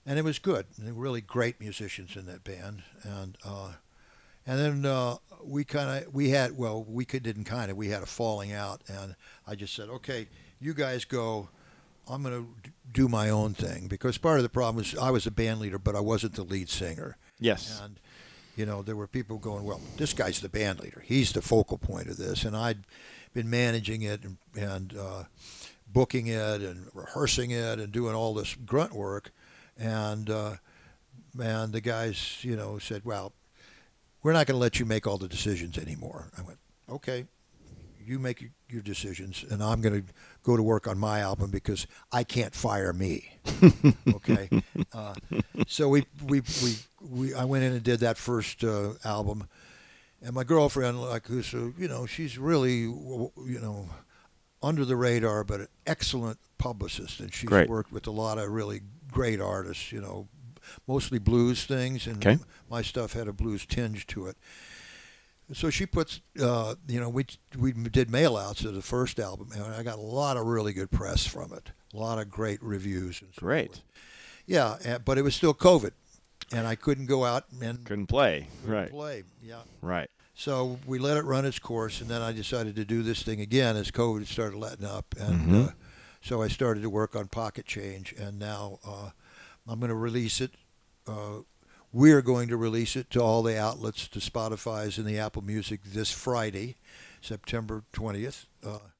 And it was good. They were really great musicians in that band, and then we had a falling out, and I just said, okay, you guys go. I'm going to do my own thing, because part of the problem was I was a band leader, but I wasn't the lead singer. Yes. And there were people going, well, this guy's the band leader. He's the focal point of this, and I'd been managing it and booking it and rehearsing it and doing all this grunt work. And the guys, said, well, we're not going to let you make all the decisions anymore. I went, okay, you make your decisions, and I'm going to go to work on my album because I can't fire me. Okay. So I went in and did that first album, and my girlfriend, who's she's really under the radar, but an excellent publicist, and she's Great. worked with a lot of really great artists, mostly blues things, and Okay. my stuff had a blues tinge to it. So she puts, we did mail-outs of the first album, and I got a lot of really good press from it, a lot of great reviews. And so Great. forth. Yeah, but it was still COVID, and I couldn't go out and Couldn't play. Right. play. Yeah. Right. So we let it run its course, and then I decided to do this thing again as COVID started letting up, and so I started to work on Pocket Change, and now I'm going to release it. We're going to release it to all the outlets, to Spotify's and the Apple Music this Friday, September 20th.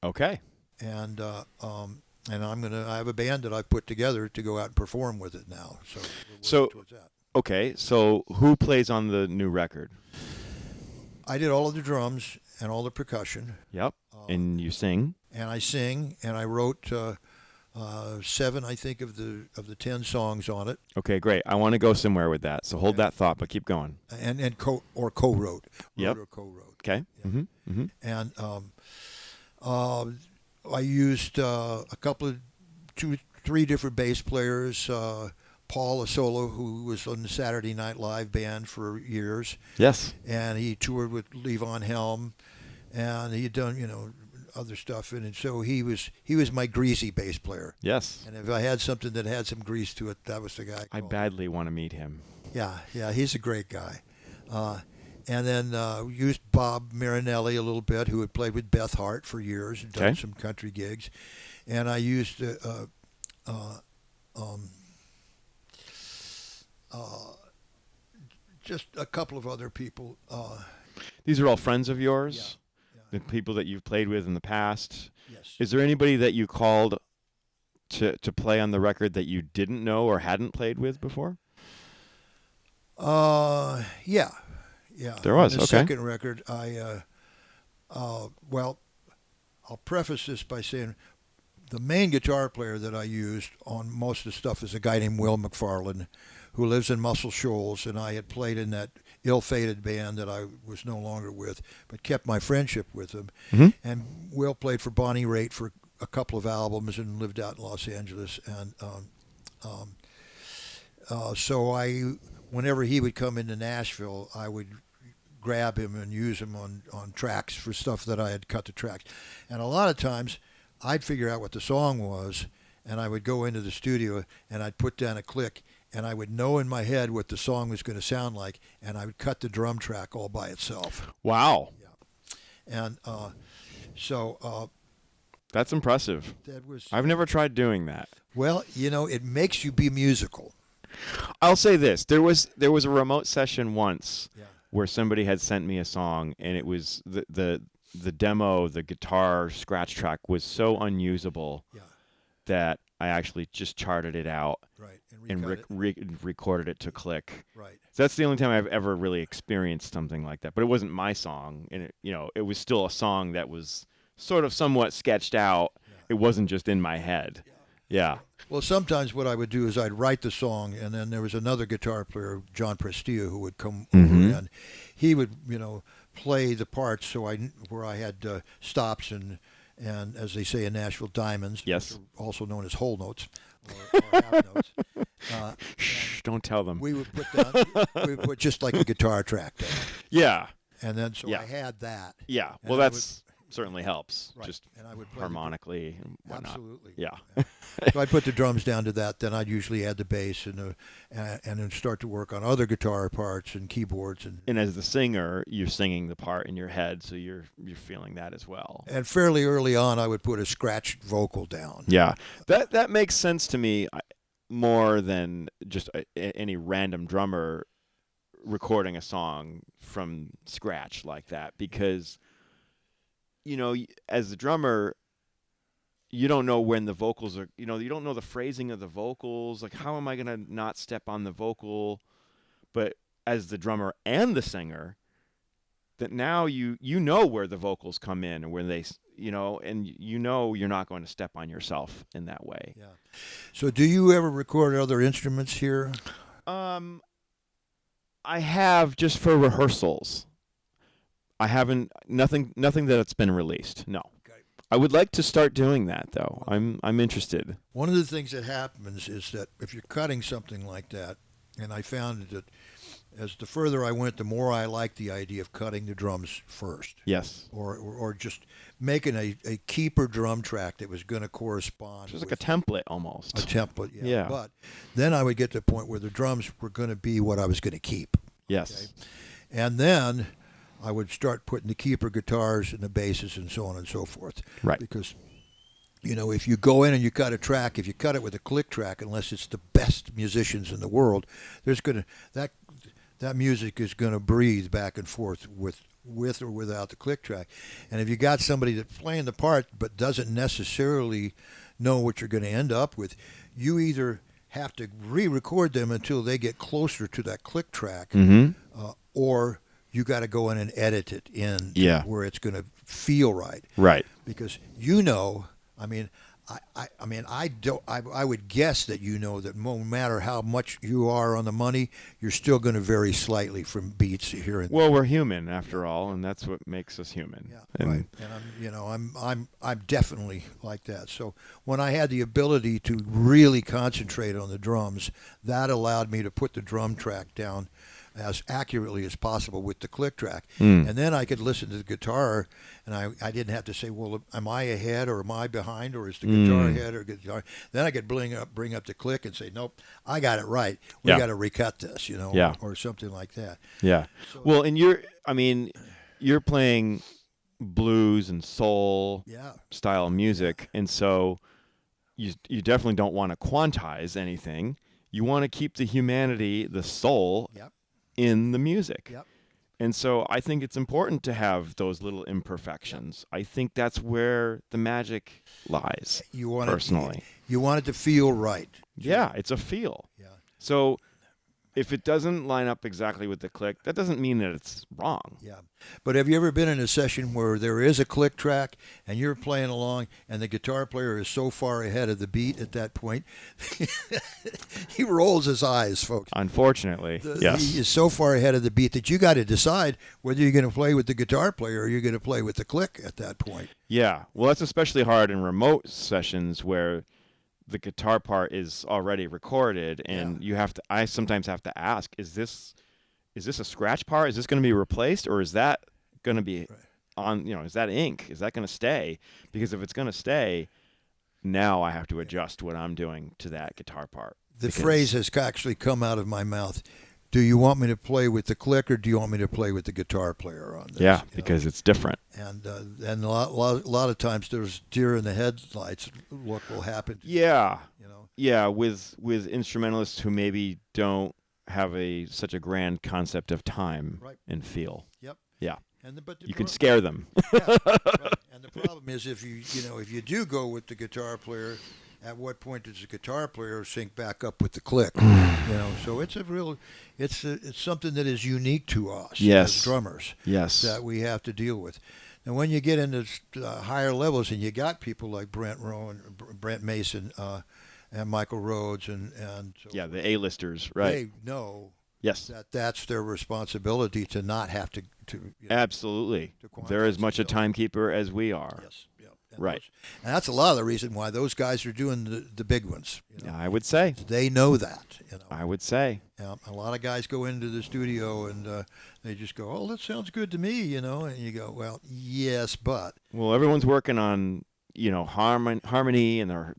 Okay. And I have a band that I've put together to go out and perform with it now. So we're working towards that. Okay, so who plays on the new record? I did all of the drums and all the percussion. Yep. And you sing? And I sing, and I wrote 7, I think, of the 10 songs on it. Okay, great. I want to go somewhere with that, so hold that thought, but keep going. And co-wrote. Yep. Wrote or co-wrote. Okay. Yeah. And I used a couple of 2-3 different bass players. Paul Asolo, who was on the Saturday Night Live band for years. Yes. And he toured with Levon Helm, and he had done, other stuff. And so he was my greasy bass player. Yes. And if I had something that had some grease to it, that was the guy. I badly want to meet him. Yeah, he's a great guy. And then used Bob Marinelli a little bit, who had played with Beth Hart for years and done some country gigs. And I used just a couple of other people. These are all friends of yours? Yeah. The people that you've played with in the past? Yes. Is there anybody that you called to play on the record that you didn't know or hadn't played with before? Yeah. Yeah, There was. on the Okay. second record, well, I'll preface this by saying the main guitar player that I used on most of the stuff is a guy named Will McFarland, who lives in Muscle Shoals, and I had played in that ill-fated band that I was no longer with, but kept my friendship with him. Mm-hmm. And Will played for Bonnie Raitt for a couple of albums and lived out in Los Angeles. And so whenever he would come into Nashville, I would grab him and use him on tracks for stuff that I had cut the tracks. And a lot of times I'd figure out what the song was, and I would go into the studio and I'd put down a click, and I would know in my head what the song was going to sound like, and I would cut the drum track all by itself. Wow. Yeah. And so That's impressive. that was, I've never tried doing that. well, it makes you be musical. I'll say this: there was a remote session once Yeah. where somebody had sent me a song, and it was the demo, the guitar scratch track was so unusable Yeah. that I actually just charted it out Right. and recut it. recorded it to click. Right. So that's the only time I've ever really experienced something like that. But it wasn't my song, and it was still a song that was sort of somewhat sketched out. Yeah. It wasn't just in my head. Yeah. Well, sometimes what I would do is I'd write the song, and then there was another guitar player, John Prestia, who would come Mhm. over, and he would, play the parts where I had stops and as they say in Nashville, diamonds. Yes. Which are also known as whole notes or half notes. Shh, don't tell them. We would put just like a guitar track down, Yeah. and then so Yeah. I had that. Yeah. And Well, I that's certainly helps. Right. Just And I would play harmonically and whatnot. Absolutely. Yeah. So I'd put the drums down to that. Then I'd usually add the bass and then start to work on other guitar parts and keyboards And as the singer, you're singing the part in your head, so you're feeling that as well. And fairly early on, I would put a scratched vocal down. Yeah, that makes sense to me more than just any random drummer recording a song from scratch like that, because as the drummer, you don't know when the vocals are, you don't know the phrasing of the vocals. Like, how am I going to not step on the vocal? But as the drummer and the singer, that now you know where the vocals come in and when they, and you're not going to step on yourself in that way. Yeah. So do you ever record other instruments here? I have, just for rehearsals. I haven't, nothing that's been released. No. Okay. I would like to start doing that, though. I'm interested. One of the things that happens is that if you're cutting something like that, and I found that as the further I went, the more I liked the idea of cutting the drums first. Yes. Or just making a keeper drum track that was going to correspond. Just like with a template almost. a template, yeah. Yeah. But then I would get to the point where the drums were going to be what I was going to keep. Yes. Okay? And then I would start putting the keeper guitars and the basses and so on and so forth. Right. Because, if you go in and you cut a track, if you cut it with a click track, unless it's the best musicians in the world, that music is going to breathe back and forth with or without the click track. And if you got somebody that's playing the part but doesn't necessarily know what you're going to end up with, you either have to re-record them until they get closer to that click track, or you got to go in and edit it in Yeah. where it's going to feel right. Right. Because I would guess that that no matter how much you are on the money, you're still going to vary slightly from beats here and there. Well, we're human after all, and that's what makes us human. Yeah, And right. And I'm definitely like that. So when I had the ability to really concentrate on the drums, that allowed me to put the drum track down as accurately as possible with the click track. And then I could listen to the guitar, and I didn't have to say, well, am I ahead or am I behind, or is the guitar ahead or guitar? Then I could bring up the click and say, nope, I got it right. We got to recut this, Yeah. or something like that. Yeah. So, Well, and you're playing blues and soul yeah, style music, and so you definitely don't want to quantize anything. You want to keep the humanity, the soul, Yep. in the music. Yep. And so I think it's important to have those little imperfections. I think that's where the magic lies. You want personally. you want it to feel right. Yeah, it's a feel. Yeah. So if it doesn't line up exactly with the click, that doesn't mean that it's wrong. Yeah. But have you ever been in a session where there is a click track and you're playing along and the guitar player is so far ahead of the beat at that point, he rolls his eyes, folks. Unfortunately, yes. He is so far ahead of the beat that you got to decide whether you're going to play with the guitar player or you're going to play with the click at that point. Yeah. Well, that's especially hard in remote sessions where the guitar part is already recorded, and I sometimes have to ask, is this a scratch part? Is this going to be replaced, or is that going to be on, is that ink? Is that going to stay? Because if it's going to stay, now I have to adjust what I'm doing to that guitar part. The phrase has actually come out of my mouth. Do you want me to play with the click, or do you want me to play with the guitar player on this? Yeah, because it's different. And a lot of times there's deer in the headlights. What will happen? Yeah, yeah. With instrumentalists who maybe don't have such a grand concept of time and feel. Yep. Yeah. But you can scare them. Yeah, right. And the problem is if you do go with the guitar player, at what point does the guitar player sync back up with the click? So it's something that is unique to us as drummers. Yes. That we have to deal with. And when you get into higher levels, and you got people like Brent Mason, and Michael Rhodes, and so the A-listers, right? They know that's their responsibility to not have to absolutely. They're as much a timekeeper as we are. Yes. Right. And that's a lot of the reason why those guys are doing the big ones. I would say. They know that. I would say. A lot of guys go into the studio and they just go, oh, that sounds good to me, and you go, well, yes, but. Well, everyone's working on, harmony and their,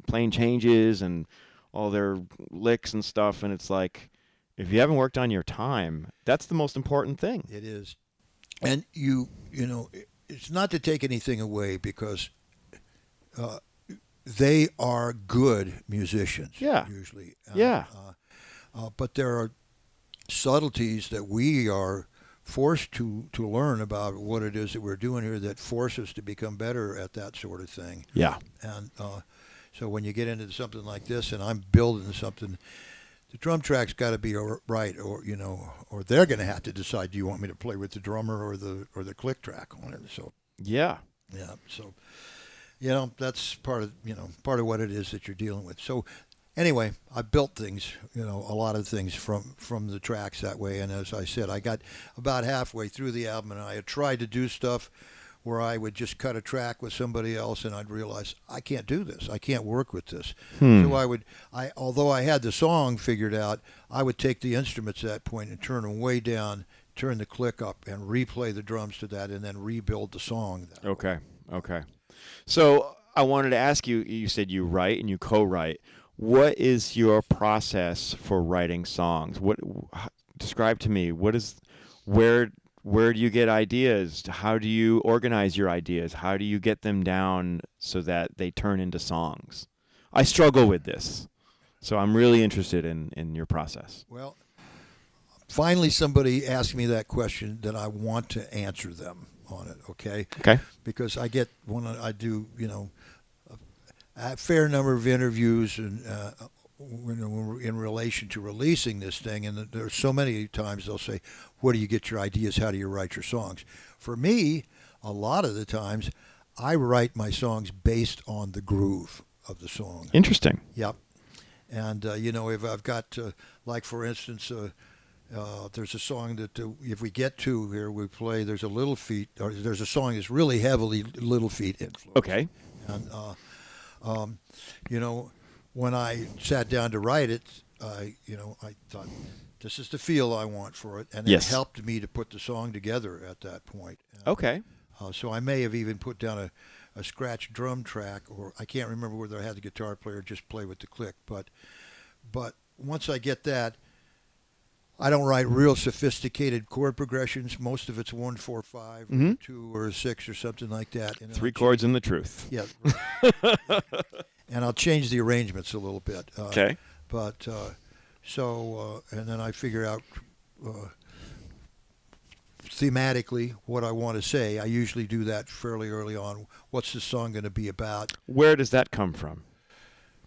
playing changes and all their licks and stuff. And it's like, if you haven't worked on your time, that's the most important thing. It is. And it's not to take anything away because they are good musicians. Yeah. Usually. But there are subtleties that we are forced to learn about what it is that we're doing here that force us to become better at that sort of thing. Yeah. And so when you get into something like this, and I'm building something, the drum track's got to be right, or they're going to have to decide: do you want me to play with the drummer or the click track on it? So so that's part of what it is that you're dealing with. So anyway, I built things, a lot of things from the tracks that way. And as I said, I got about halfway through the album, and I had tried to do stuff where I would just cut a track with somebody else, and I'd realize I can't do this. I can't work with this. So although I had the song figured out, I would take the instruments at that point and turn them way down, turn the click up, and replay the drums to that, and then rebuild the song. Okay. So I wanted to ask you. You said you write and you co-write. What is your process for writing songs? Describe to me. Where do you get ideas? How do you organize your ideas? How do you get them down so that they turn into songs? I struggle with this, so I'm really interested in your process. Well, finally somebody asked me that question that I want to answer them on it, okay? Okay. Because I get, when I do, a fair number of interviews and in relation to releasing this thing, and there's so many times they'll say, where do you get your ideas? How do you write your songs? For me, a lot of the times, I write my songs based on the groove of the song. Interesting. Yep. And, if I've got, like, for instance, there's a song that if we get to here, we play, there's a Little Feat, or there's a song that's really heavily Little Feat influenced. Okay. And, when I sat down to write it, I thought, this is the feel I want for it. And it helped me to put the song together at that point. Okay. So I may have even put down a scratch drum track, or I can't remember whether I had the guitar player just play with the click. But once I get that, I don't write real sophisticated chord progressions. Most of it's 1, 4, 5, or 2, or 6, or something like that. And 3 chords and the truth. Yeah. And I'll change the arrangements a little bit. Okay. But and then I figure out thematically what I want to say. I usually do that fairly early on. What's the song going to be about? Where does that come from?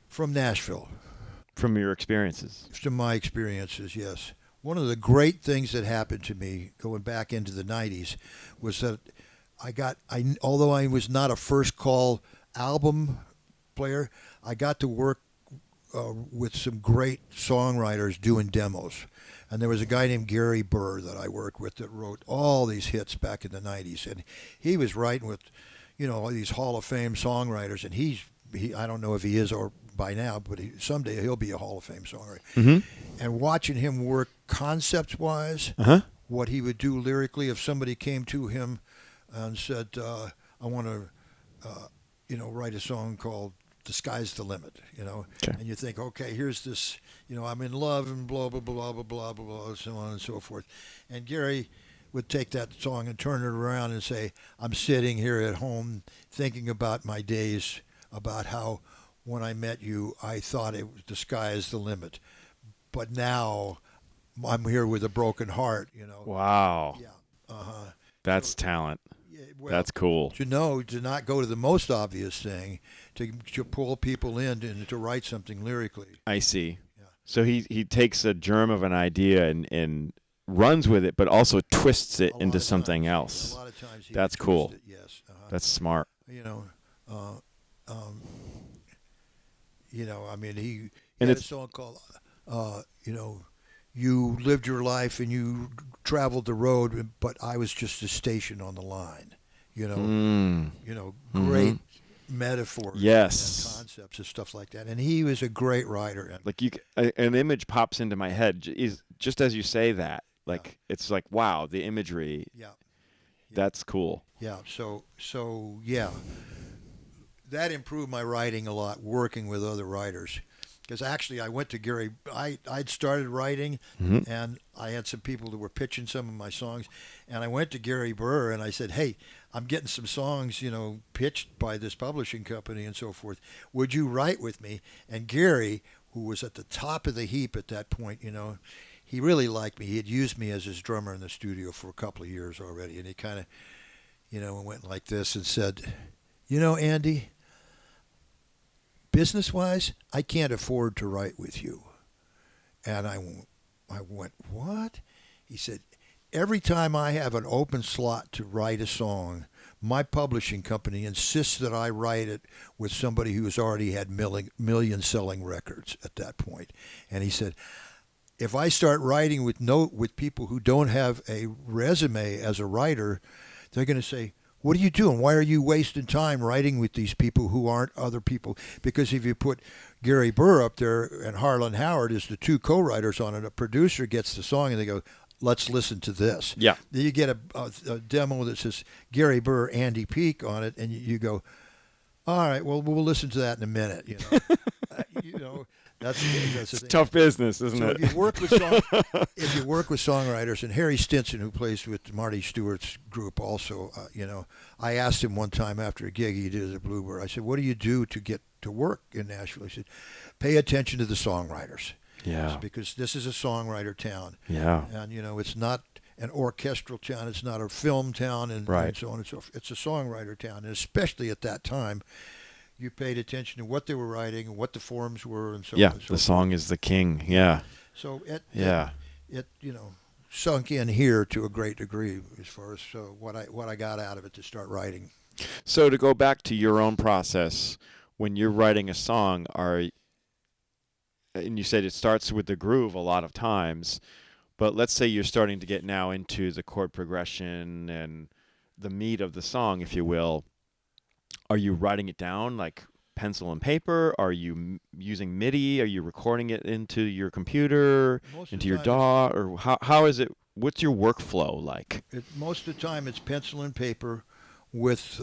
From Nashville. From your experiences. From my experiences, yes. One of the great things that happened to me going back into the 90s was that although I was not a first call album player, I got to work with some great songwriters doing demos. And there was a guy named Gary Burr that I worked with that wrote all these hits back in the 90s. And he was writing with, all these Hall of Fame songwriters. And he I don't know if he is or by now, but someday he'll be a Hall of Fame songwriter. Mm-hmm. And watching him work concept-wise, what he would do lyrically if somebody came to him and said, I want to, write a song called The Sky's the Limit, Okay. And you think, okay, here's this, I'm in love and blah, blah, blah, blah, blah, blah, blah, so on and so forth. And Gary would take that song and turn it around and say, I'm sitting here at home thinking about my days, about how when I met you, I thought the sky is the limit. But now I'm here with a broken heart, Wow. Yeah. That's talent. Yeah, well, That's cool. To not go to the most obvious thing, to pull people in and to write something lyrically. I see. Yeah. So he takes a germ of an idea and runs with it, but also twists it into something else. A lot of times That's cool. Yes. That's smart. I mean, he And had a it's- song called, you lived your life and you traveled the road, but I was just a station on the line. Great metaphors, Yes. and concepts and stuff like that. And he was a great writer. And Like an image pops into my head is just as you say that. Like it's like, wow, the imagery. yeah, That's cool. yeah. So yeah, that improved my writing a lot. Working with other writers. Because actually, I went to Gary. I'd started writing, and I had some people that were pitching some of my songs, and I went to Gary Burr and I said, "Hey, I'm getting some songs, pitched by this publishing company and so forth. Would you write with me?" And Gary, who was at the top of the heap at that point, he really liked me. He had used me as his drummer in the studio for a couple of years already, and he kind of, went like this and said, Andy, business-wise, I can't afford to write with you. And I went, what? He said, every time I have an open slot to write a song, my publishing company insists that I write it with somebody who's already had million-selling records at that point. And he said, if I start writing with people who don't have a resume as a writer, they're going to say, what are you doing? Why are you wasting time writing with these people who aren't other people? Because if you put Gary Burr up there and Harlan Howard as the two co-writers on it, a producer gets the song and they go, let's listen to this. Yeah. Then you get a demo that says Gary Burr, Andy Peake on it, and you go, all right, well, we'll listen to that in a minute. That's the It's thing. tough business, isn't it? If you work with songwriters, and Harry Stinson, who plays with Marty Stewart's group, also, I asked him one time after a gig he did at Bluebird. I said, "What do you do to get to work in Nashville?" He said, "Pay attention to the songwriters." Yeah. Because this is a songwriter town. Yeah. And it's not an orchestral town. It's not a film town, and so on and so forth. It's a songwriter town, and especially at that time, you paid attention to what they were writing and what the forms were and so on. Yeah, And so the forth. song is the king. Yeah. So it sunk in here to a great degree as far as what I got out of it to start writing. So to go back to your own process, when you're writing a song, and you said it starts with the groove a lot of times, but let's say you're starting to get now into the chord progression and the meat of the song, if you will. Are you writing it down like pencil and paper? Are you using MIDI? Are you recording it into your computer, into your DAW? Or how is it? What's your workflow like? Most of the time it's pencil and paper with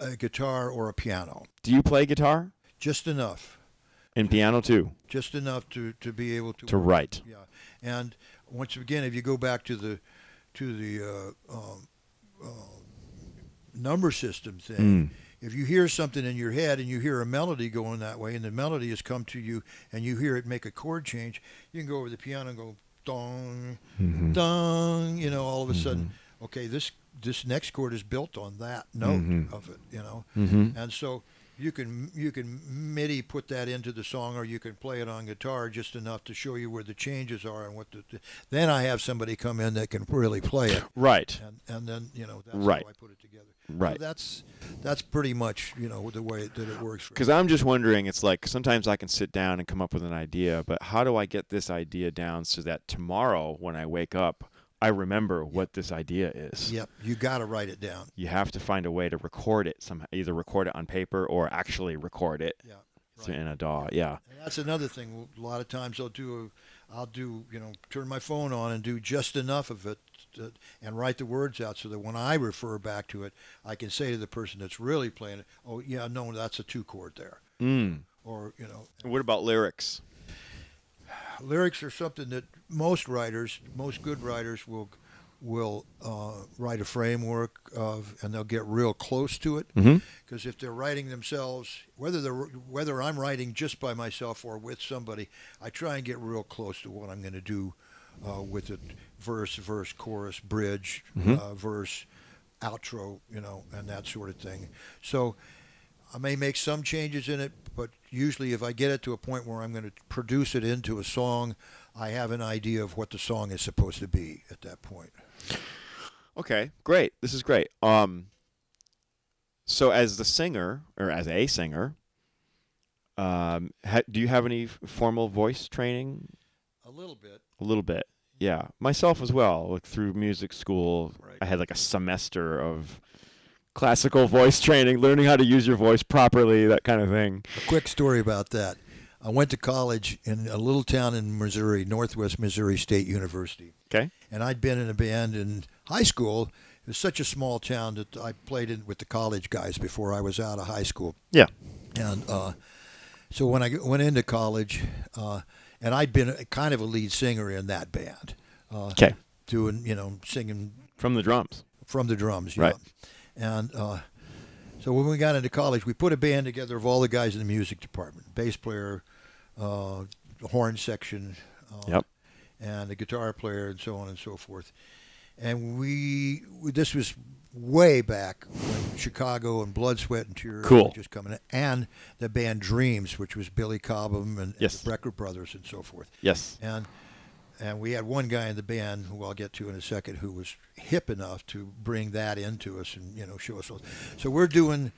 a guitar or a piano. Do you play guitar? Just enough. And piano too? Just enough to be able to write. Yeah. And once again, if you go back to the number system thing, if you hear something in your head and you hear a melody going that way, and the melody has come to you, and you hear it make a chord change, you can go over the piano and go dong, dong. All of a sudden, okay, this next chord is built on that note of it. And so You can MIDI put that into the song, or you can play it on guitar just enough to show you where the changes are and what then I have somebody come in that can really play it. Right. And then that's right. how I put it together. Right. So that's pretty much the way that it works. Because I'm just wondering, it's like sometimes I can sit down and come up with an idea, but how do I get this idea down so that tomorrow when I wake up, I remember what this idea is? Yep, you got to write it down. You have to find a way to record it somehow, either record it on paper or actually record it in a DAW. Yeah. And that's another thing. A lot of times I'll do turn my phone on and do just enough of it and write the words out so that when I refer back to it, I can say to the person that's really playing it, oh, yeah, no, that's a 2-chord there. Or, What about lyrics? Lyrics are something that most good writers will write a framework of, and they'll get real close to it. Because if they're writing themselves, whether I'm writing just by myself or with somebody, I try and get real close to what I'm going to do with it: verse, chorus, bridge, verse, outro, and that sort of thing. So I may make some changes in it, but usually if I get it to a point where I'm going to produce it into a song, I have an idea of what the song is supposed to be at that point. Okay, great. This is great. So as the singer, or as a singer, do you have any formal voice training? A little bit. A little bit, yeah. Myself as well. Like through music school, Right. I had like a semester of classical voice training, learning how to use your voice properly, that kind of thing. A quick story about that. I went to college in a little town in Missouri, Northwest Missouri State University. Okay. And I'd been in a band in high school. It was such a small town that I played in with the college guys before I was out of high school. Yeah. And so when I went into college, and I'd been kind of a lead singer in that band. Okay. Doing, singing. From the drums. From the drums, yeah. Right. And so when we got into college, we put a band together of all the guys in the music department: bass player, horn section, and a guitar player, and so on and so forth. And this was way back when Chicago and Blood, Sweat, and Tears were just coming in, and the band Dreams, which was Billy Cobham and the Brecker Brothers and so forth. Yes. And we had one guy in the band, who I'll get to in a second, who was hip enough to bring that into us and, show us. So we're doing,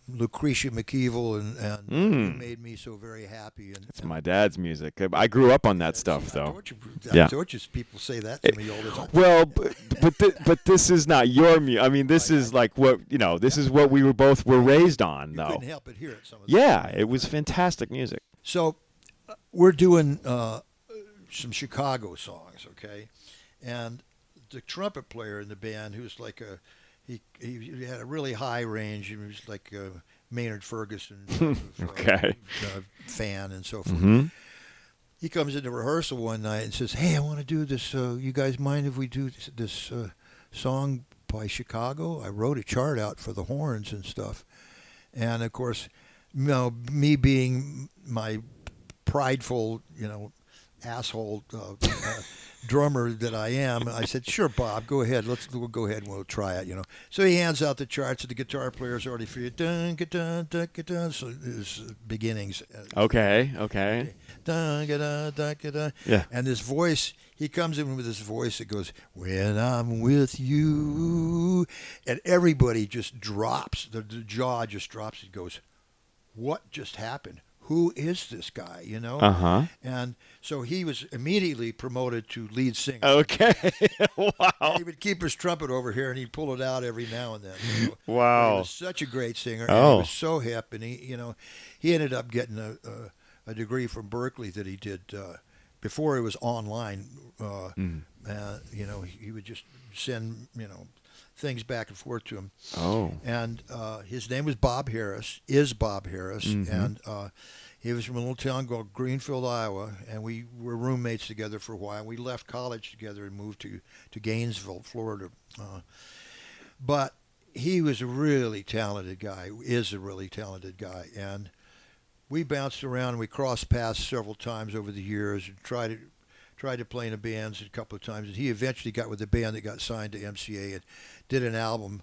Lucretia McKeevill and You Made Me So Very Happy. It's my dad's music. I grew up on that stuff, though. I told you people say that to me all the time. Well, but this is not your music. I mean, this is like what, this is what we were raised on, though. You couldn't help but hear it. It was fantastic music. So we're doing some Chicago songs, okay? And the trumpet player in the band, who's like he had a really high range. He was like Maynard Ferguson fan and so forth. Mm-hmm. He comes into rehearsal one night and says, "Hey, I want to do this. You guys mind if we do this song by Chicago? I wrote a chart out for the horns and stuff." And of course, me being my prideful, asshole drummer that I am, I said, "Sure, Bob, go ahead. We'll go ahead and we'll try it." So he hands out the charts, and the guitar player's already figured dun dun dun dun. So his beginnings. Okay. Dun dun dun dun. Yeah. And this voice, he comes in with this voice that goes, "When I'm with you," and everybody just drops. The jaw just drops. It goes, "What just happened? Who is this guy?" Uh-huh. And so he was immediately promoted to lead singer. Okay. Wow. And he would keep his trumpet over here, and he'd pull it out every now and then. Wow. He was such a great singer. And he was so hip, and he ended up getting a degree from Berkeley that he did before it was online. He would just send things back and forth to him. Oh. And his name was Bob Harris, and he was from a little town called Greenfield, Iowa, and we were roommates together for a while. We left college together and moved to Gainesville, Florida. But he was a really talented guy, is a really talented guy, and we bounced around and we crossed paths several times over the years and tried to play in the bands a couple of times. And he eventually got with a band that got signed to MCA and did an album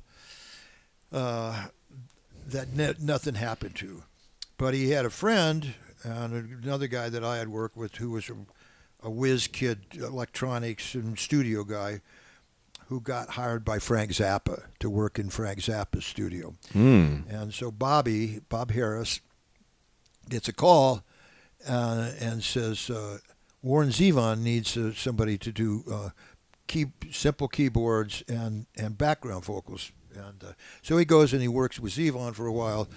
that nothing happened to. But he had a friend and another guy that I had worked with who was a whiz kid, electronics and studio guy, who got hired by Frank Zappa to work in Frank Zappa's studio. And so Bob Harris, gets a call and says, Warren Zevon needs somebody to do simple keyboards and background vocals. And so he goes and he works with Zevon for a while,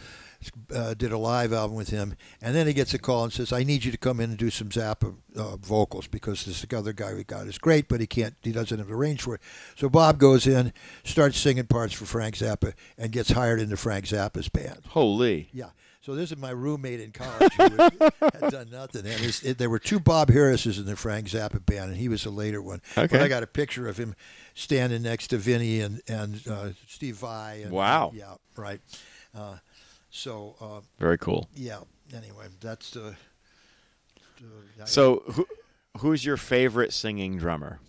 did a live album with him, and then he gets a call and says, I need you to come in and do some Zappa vocals because this other guy we got is great, but he doesn't have the range for it. So Bob goes in, starts singing parts for Frank Zappa, and gets hired into Frank Zappa's band. Holy. Yeah. So this is my roommate in college who had done nothing. And there were two Bob Harrises in the Frank Zappa band, and he was a later one. Okay. But I got a picture of him standing next to Vinny and Steve Vai. And, wow. Yeah, right. Very cool. Yeah. Anyway, that's the. So who's your favorite singing drummer?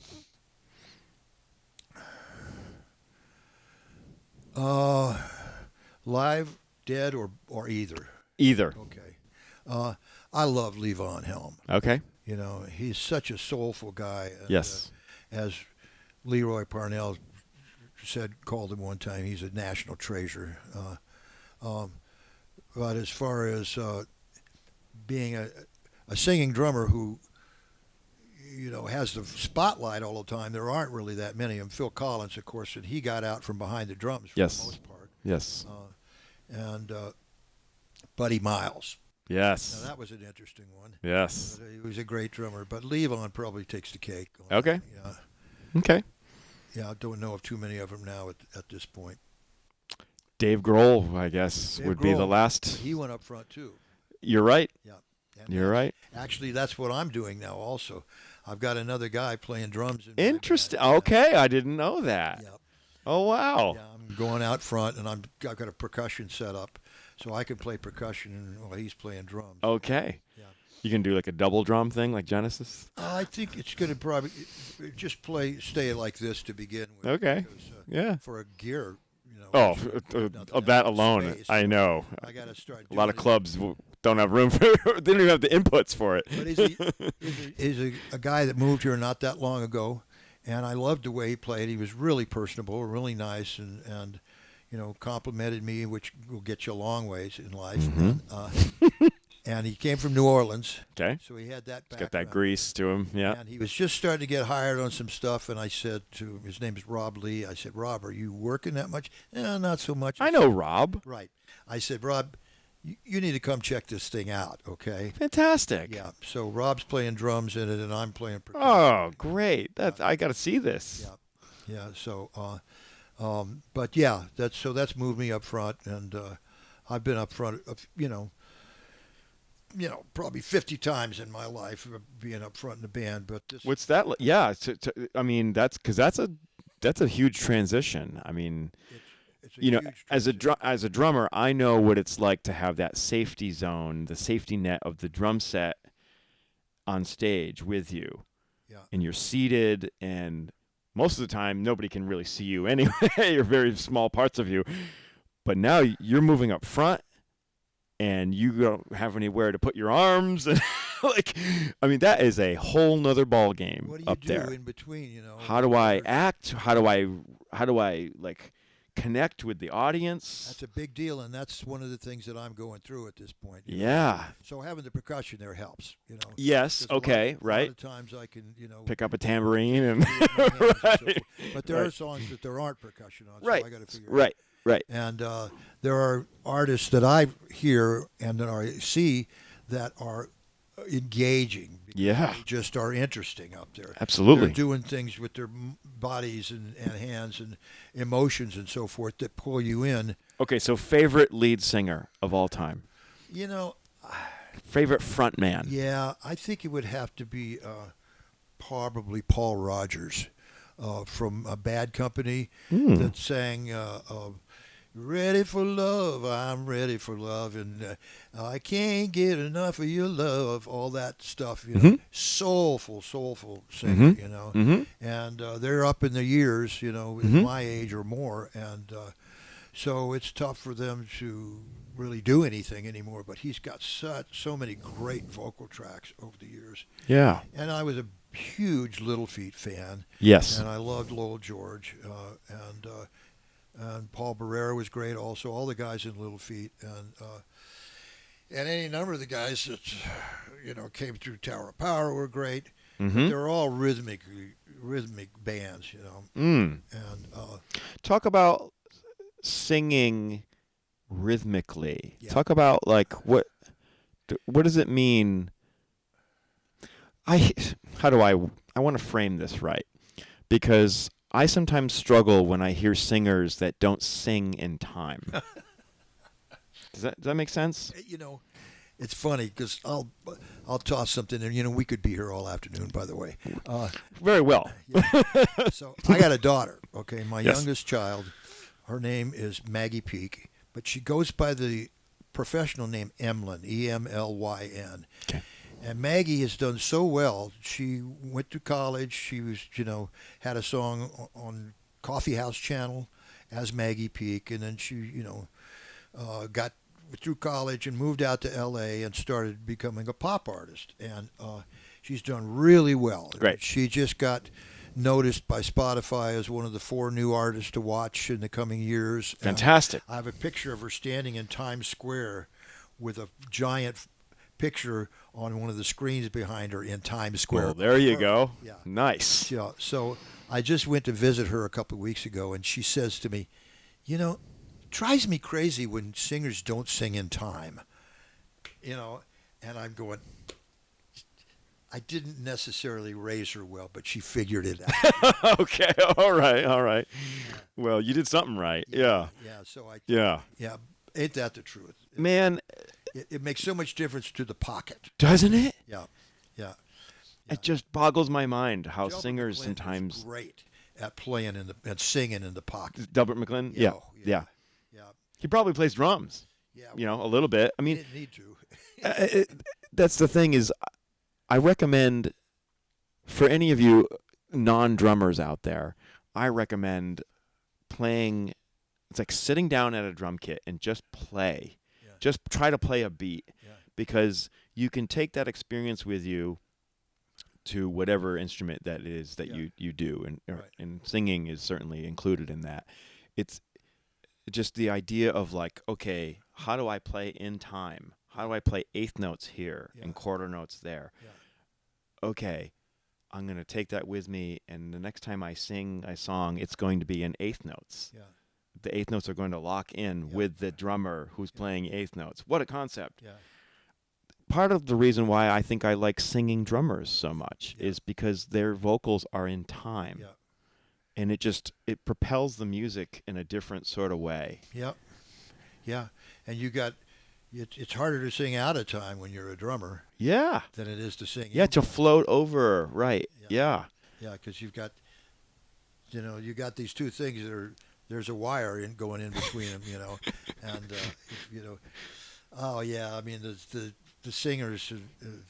Live, dead, or either. Either. Okay. I love Levon Helm. Okay. You know, he's such a soulful guy. And, yes. As Leroy Parnell called him one time, he's a national treasure. But as far as being a singing drummer who, has the spotlight all the time, there aren't really that many of them. Phil Collins, of course, and he got out from behind the drums for the most part. Yes. And Buddy Miles. Yes. Now, that was an interesting one. Yes. But, he was a great drummer, but Levon probably takes the cake. Okay. Yeah. Okay. Yeah, I don't know of too many of them now at this point. Dave Grohl, I guess, would be the last. He went up front too. You're right. Yeah. And you're right. Actually, that's what I'm doing now also. I've got another guy playing drums. Interesting. Okay, I didn't know that. Yeah. Oh, wow. Yeah, I'm going out front, and I've got a percussion set up, so I can play percussion while he's playing drums. Okay. Yeah. You can do like a double drum thing like Genesis? I think it's going to probably just stay like this to begin with. Okay. Because, yeah. For a gear, that alone, space, I know. I got to start. A lot of clubs don't have room for. They don't even have the inputs for it. But he's a guy that moved here not that long ago, and I loved the way he played. He was really personable, really nice, and complimented me, which will get you a long ways in life. Mm-hmm. And he came from New Orleans. Okay. So he had that background. He's got that grease to him, yeah. And he was just starting to get hired on some stuff, and I said to him, his name is Rob Lee, I said, Rob, are you working that much? Not so much. I know Rob. Right. I said, Rob, you need to come check this thing out, okay? Fantastic. Yeah. So Rob's playing drums in it, and I'm playing percussion. Oh, great. I got to see this. Yeah. Yeah. So, but yeah, that's moved me up front, and I've been up front, probably 50 times in my life of being up front in the band. But what's that? Yeah, I mean that's because that's a huge transition. I mean, as a drummer, I know what it's like to have that safety zone, the safety net of the drum set on stage with you. Yeah. And you're seated, and most of the time nobody can really see you anyway. You're very small parts of you. But now you're moving up front, and you don't have anywhere to put your arms, and that is a whole nother ball game up there. What do you do in between? How do I act? How do I connect with the audience? That's a big deal, and that's one of the things that I'm going through at this point. Yeah. So having the percussion there helps. Yes. Okay. Right. A lot of times I can pick up a tambourine and. Right. But there are songs that there aren't percussion on. Right. So I got to figure. Right. Right. And there are artists that I hear and that I see that are engaging. Yeah. They just are interesting up there. Absolutely. They're doing things with their bodies and hands and emotions and so forth that pull you in. Okay, so favorite lead singer of all time? Favorite front man? Yeah, I think it would have to be probably Paul Rogers from a Bad Company that sang Ready for Love, I'm ready for love, and I can't get enough of your love, all that stuff, soulful singer, Mm-hmm. and they're up in the years, my age or more, and so it's tough for them to really do anything anymore. But he's got so many great vocal tracks over the years. Yeah. And I was a huge Little Feat fan. Yes. And I loved Lowell George, and Paul Barrera was great also. All the guys in Little Feat, and any number of the guys that came through Tower of Power were great. Mm-hmm. They're all rhythmic bands, Mm. And Talk about singing rhythmically. Yeah. Talk about like what does it mean? I want to frame this right, because I sometimes struggle when I hear singers that don't sing in time. Does that make sense? It's funny because I'll toss something, and we could be here all afternoon. By the way, Very well. so I got a daughter. Okay, my Yes. youngest child, her name is Maggie Peake, but she goes by the professional name Emlyn, Emlyn. Okay. And Maggie has done so well. She went to college. She was, had a song on Coffee House Channel as Maggie Peake, and then she, got through college and moved out to L.A. and started becoming a pop artist. And she's done really well. Great. She just got noticed by Spotify as one of the 4 new artists to watch in the coming years. Fantastic. I have a picture of her standing in Times Square with a giant picture on one of the screens behind her in Times Square. Well, there you go. Yeah. Nice. Yeah. So I just went to visit her a couple of weeks ago, and she says to me, it drives me crazy when singers don't sing in time. And I'm going, I didn't necessarily raise her well, but she figured it out. Okay. All right. Well, you did something right. Yeah. Yeah. So Yeah. Yeah. Ain't that the truth? Man, It makes so much difference to the pocket. doesn't it? Yeah. Yeah. It just boggles my mind how Delbert singers McGlynn is great great at playing and singing in the pocket. Delbert McGlynn? Yeah, Yeah. Yeah. He probably plays drums, Yeah. a little bit. I He mean, didn't need to. that's the thing is I recommend for any of you non-drummers out there, I recommend playing. It's like sitting down at a drum kit and just play. Yeah. Just try to play a beat, Yeah. because you can take that experience with you to whatever instrument that it is that Yeah. you do, Right. and singing is certainly included in that. It's just the idea of like, okay, how do I play in time? How do I play eighth notes here Yeah. and quarter notes there? Yeah. Okay, I'm going to take that with me, and the next time I sing a song, it's going to be in eighth notes. Yeah. The eighth notes are going to lock in Yeah. with the drummer who's playing eighth notes. What a concept. Yeah. Part of the reason why I think I like singing drummers so much Yeah. is because their vocals are in time. Yeah. And it propels the music in a different sort of way. Yeah. Yeah. And it's harder to sing out of time when you're a drummer Yeah. than it is to sing. Yeah, in to time. float over, right. Yeah. Yeah. Yeah, because you got these two things that there's a wire going in between them, and oh yeah, I mean the singers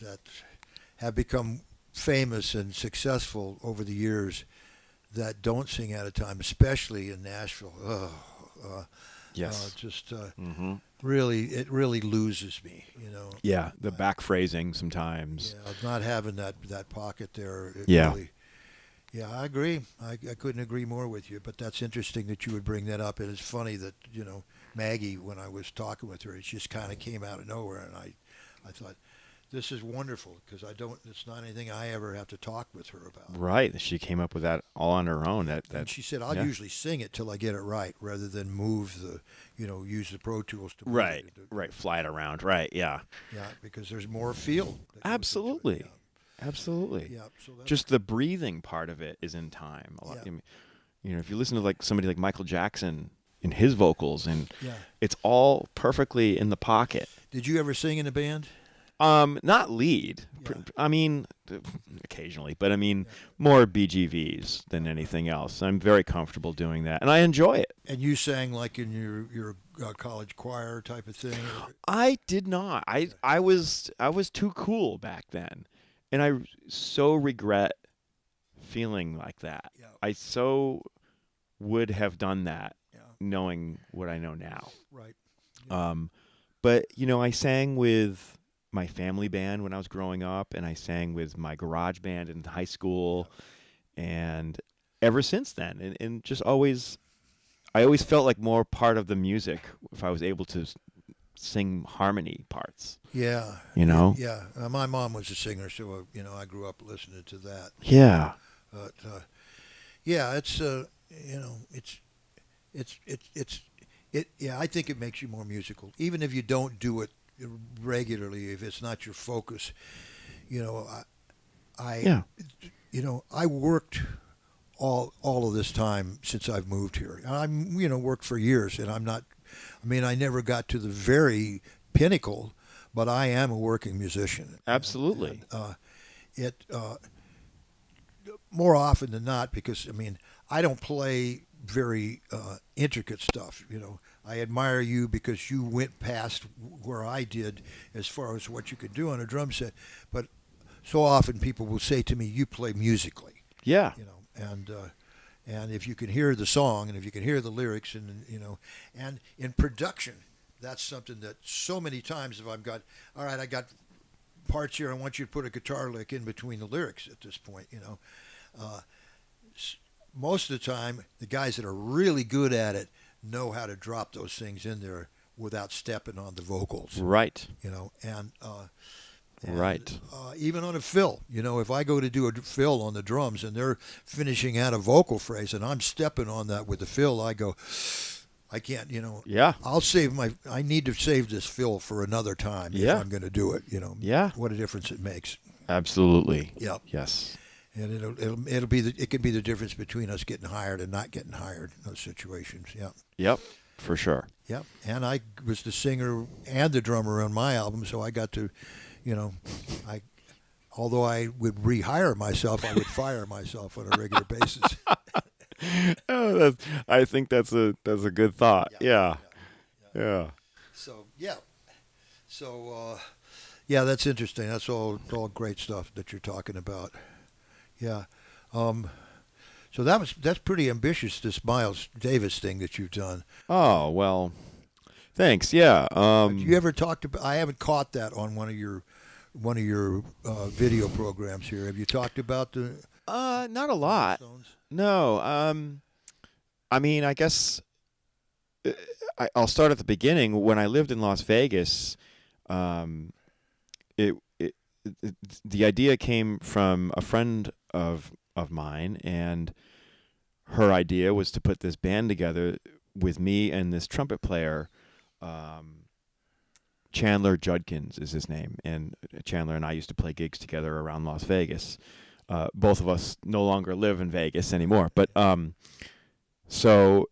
that have become famous and successful over the years that don't sing out of time, especially in Nashville. Yes. It really loses me, Yeah, the back phrasing sometimes. Yeah, not having that pocket there. Yeah. Really, yeah, I agree. I couldn't agree more with you. But that's interesting that you would bring that up. And it's funny that Maggie, when I was talking with her, it just kind of came out of nowhere, and I thought, this is wonderful because it's not anything I ever have to talk with her about. Right. She came up with that all on her own. And she said, I'll usually sing it till I get it right, rather than use the Pro Tools to move Right. it. Right. Fly it around. Right. Yeah. Yeah, because there's more feel. that goes into it. Absolutely. Absolutely. Yeah. So that's, Just the breathing part of it is in time. A lot. Yeah. If you listen to like somebody like Michael Jackson in his vocals, and yeah. it's all perfectly in the pocket. Did you ever sing in a band? Not lead. Yeah. I mean, occasionally, but I mean more BGVs than anything else. I'm very comfortable doing that, and I enjoy it. And you sang like in your college choir type of thing? I did not. I was too cool back then, and I so regret feeling like that. Yeah. I so would have done that. Yeah. knowing what I know now. Right. But I sang with my family band when I was growing up, and I sang with my garage band in high school, and ever since then, and just always, I always felt like more part of the music if I was able to sing harmony parts. Yeah. Yeah. My mom was a singer, so I grew up listening to that. Yeah. But yeah, it's yeah, I think it makes you more musical, even if you don't do it regularly. If it's not your focus, I worked all of this time since I've moved here. And I'm worked for years, and I never got to the very pinnacle, but I am a working musician. Absolutely. And, more often than not, because I don't play very intricate stuff. I admire you because you went past where I did as far as what you could do on a drum set. But so often people will say to me, "You play musically." Yeah. And if you can hear the song, and if you can hear the lyrics, and and in production, that's something that so many times, if I've got, all right, I got parts here, I want you to put a guitar lick in between the lyrics at this point, most of the time, the guys that are really good at it know how to drop those things in there without stepping on the vocals. Right. Right. Even on a fill, if I go to do a fill on the drums and they're finishing out a vocal phrase and I'm stepping on that with the fill, I go, I can't, Yeah. I need to save this fill for another time if I'm going to do it, Yeah. What a difference it makes. Absolutely. Yep. Yes. And it could be the difference between us getting hired and not getting hired in those situations. Yeah. Yep. For sure. Yep. And I was the singer and the drummer on my album, so I got to, although I would rehire myself, I would fire myself on a regular basis. I think that's a good thought. Yeah. So yeah, that's interesting. That's all great stuff that you're talking about. Yeah. So that's pretty ambitious, this Miles Davis thing that you've done. Oh, well, thanks. Yeah. You ever talked about? I haven't caught that on one of your video programs here. Have you talked about the? Not a lot. No. I guess I'll start at the beginning. When I lived in Las Vegas, the idea came from a friend of mine, and her idea was to put this band together with me and this trumpet player. Chandler Judkins is his name, and Chandler and I used to play gigs together around Las Vegas. Both of us no longer live in Vegas anymore, but so